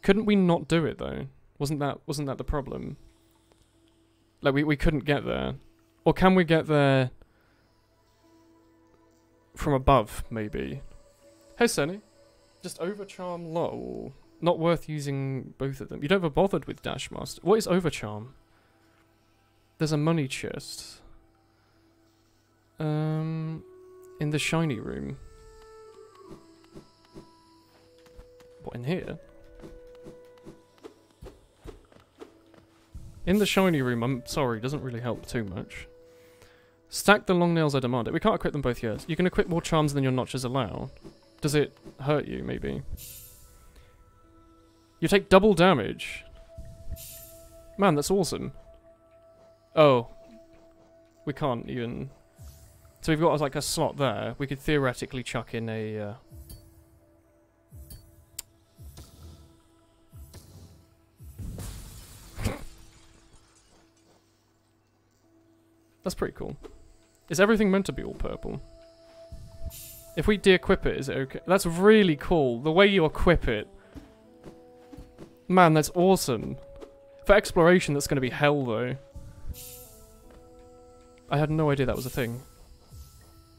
Couldn't we not do it, though? Wasn't that the problem? Like, we couldn't get there. Or can we get there from above, maybe? Hey, Sunny. Just Overcharm, lol. Not worth using both of them. You don't ever bothered with Dashmaster. What is Overcharm? There's a money chest. In the shiny room. What, in here? In the shiny room, I'm sorry, doesn't really help too much. Stack the long nails I demanded. We can't equip them both yet. You can equip more charms than your notches allow. Does it hurt you, maybe? You take double damage. Man, that's awesome. Oh. We can't even... So we've got, like, a slot there. We could theoretically chuck in a... That's pretty cool. Is everything meant to be all purple? If we de-equip it, is it okay? That's really cool. The way you equip it. Man, that's awesome. For exploration, that's going to be hell, though. I had no idea that was a thing.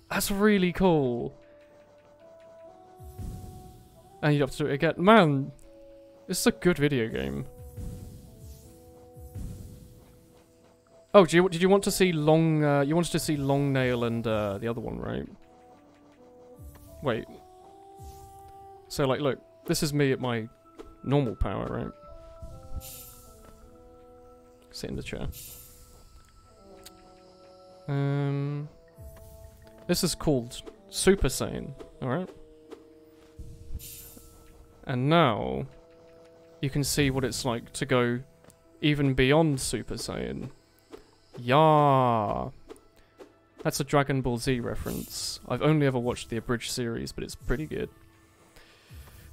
That's really cool. And you'd have to do it again. Man, this is a good video game. Oh, did you want to see Long... you wanted to see Long Nail and the other one, right? Wait. So, like, look. This is me at my normal power, right? Sit in the chair. This is called Super Saiyan, alright? And now, you can see what it's like to go even beyond Super Saiyan. Yeah, that's a Dragon Ball Z reference. I've only ever watched the abridged series, but it's pretty good.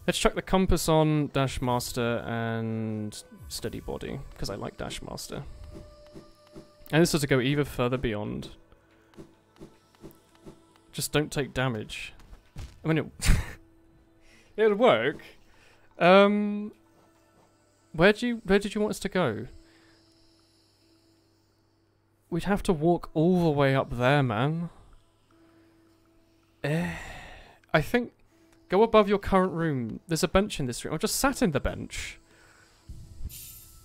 Let's chuck the compass on Dashmaster and Steady Body, because I like Dashmaster. And this is to go even further beyond. Just don't take damage. I mean, it would work. Where did you want us to go? We'd have to walk all the way up there, man. I think go above your current room. There's a bench in this room. I just sat in the bench.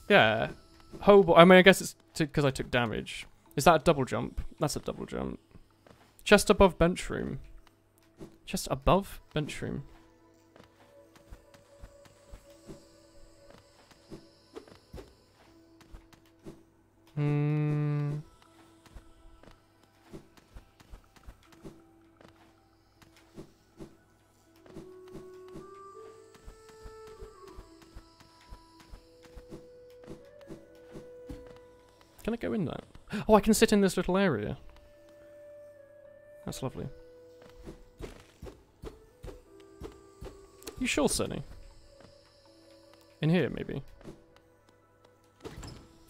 Yeah. I mean, I guess it's because I took damage. Is that a double jump? That's a double jump. Chest above bench room. Chest above bench room. Can I go in that? Oh, I can sit in this little area. That's lovely. You sure, Sonny? In here, maybe?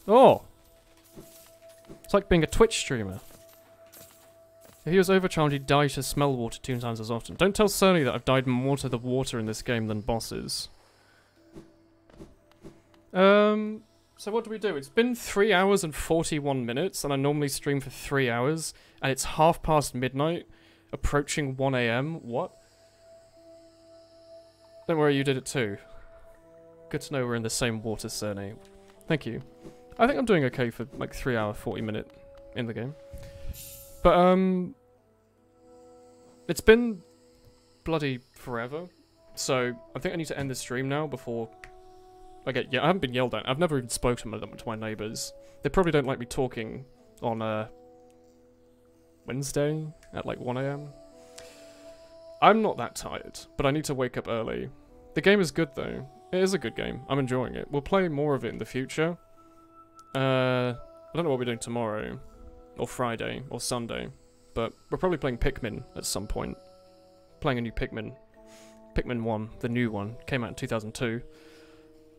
Oh! It's like being a Twitch streamer. If he was overcharged, he'd die to smell water 2 times as often. Don't tell Sonny that I've died more to the water in this game than bosses. So what do we do? It's been 3 hours and 41 minutes, and I normally stream for 3 hours, and it's past midnight, approaching 1 AM. What? Don't worry, you did it too. Good to know we're in the same water, Cerny. Thank you. I think I'm doing okay for like 3 hour, 40 minute in the game. But, it's been bloody forever, so I think I need to end the stream now before I haven't been yelled at. I've never even spoken to my neighbours. They probably don't like me talking on, Wednesday at like 1 AM. I'm not that tired, but I need to wake up early. The game is good though. It is a good game. I'm enjoying it. We'll play more of it in the future. I don't know what we're doing tomorrow, or Friday, or Sunday, but we're probably playing Pikmin at some point. Playing a new Pikmin. Pikmin 1, the new one, came out in 2002.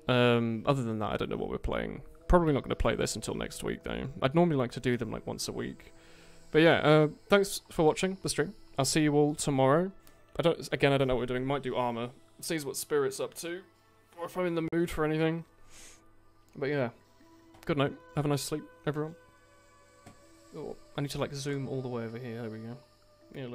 Other than that, I don't know what we're playing. Probably not going to play this until next week, though. I'd normally like to do them like once a week. But yeah, thanks for watching the stream. I'll see you all tomorrow. I don't know what we're doing. Might do armor. Sees what Spirit's up to, or if I'm in the mood for anything. But yeah, good night. Have a nice sleep, everyone. Oh, I need to like zoom all the way over here. There we go. Yeah, look.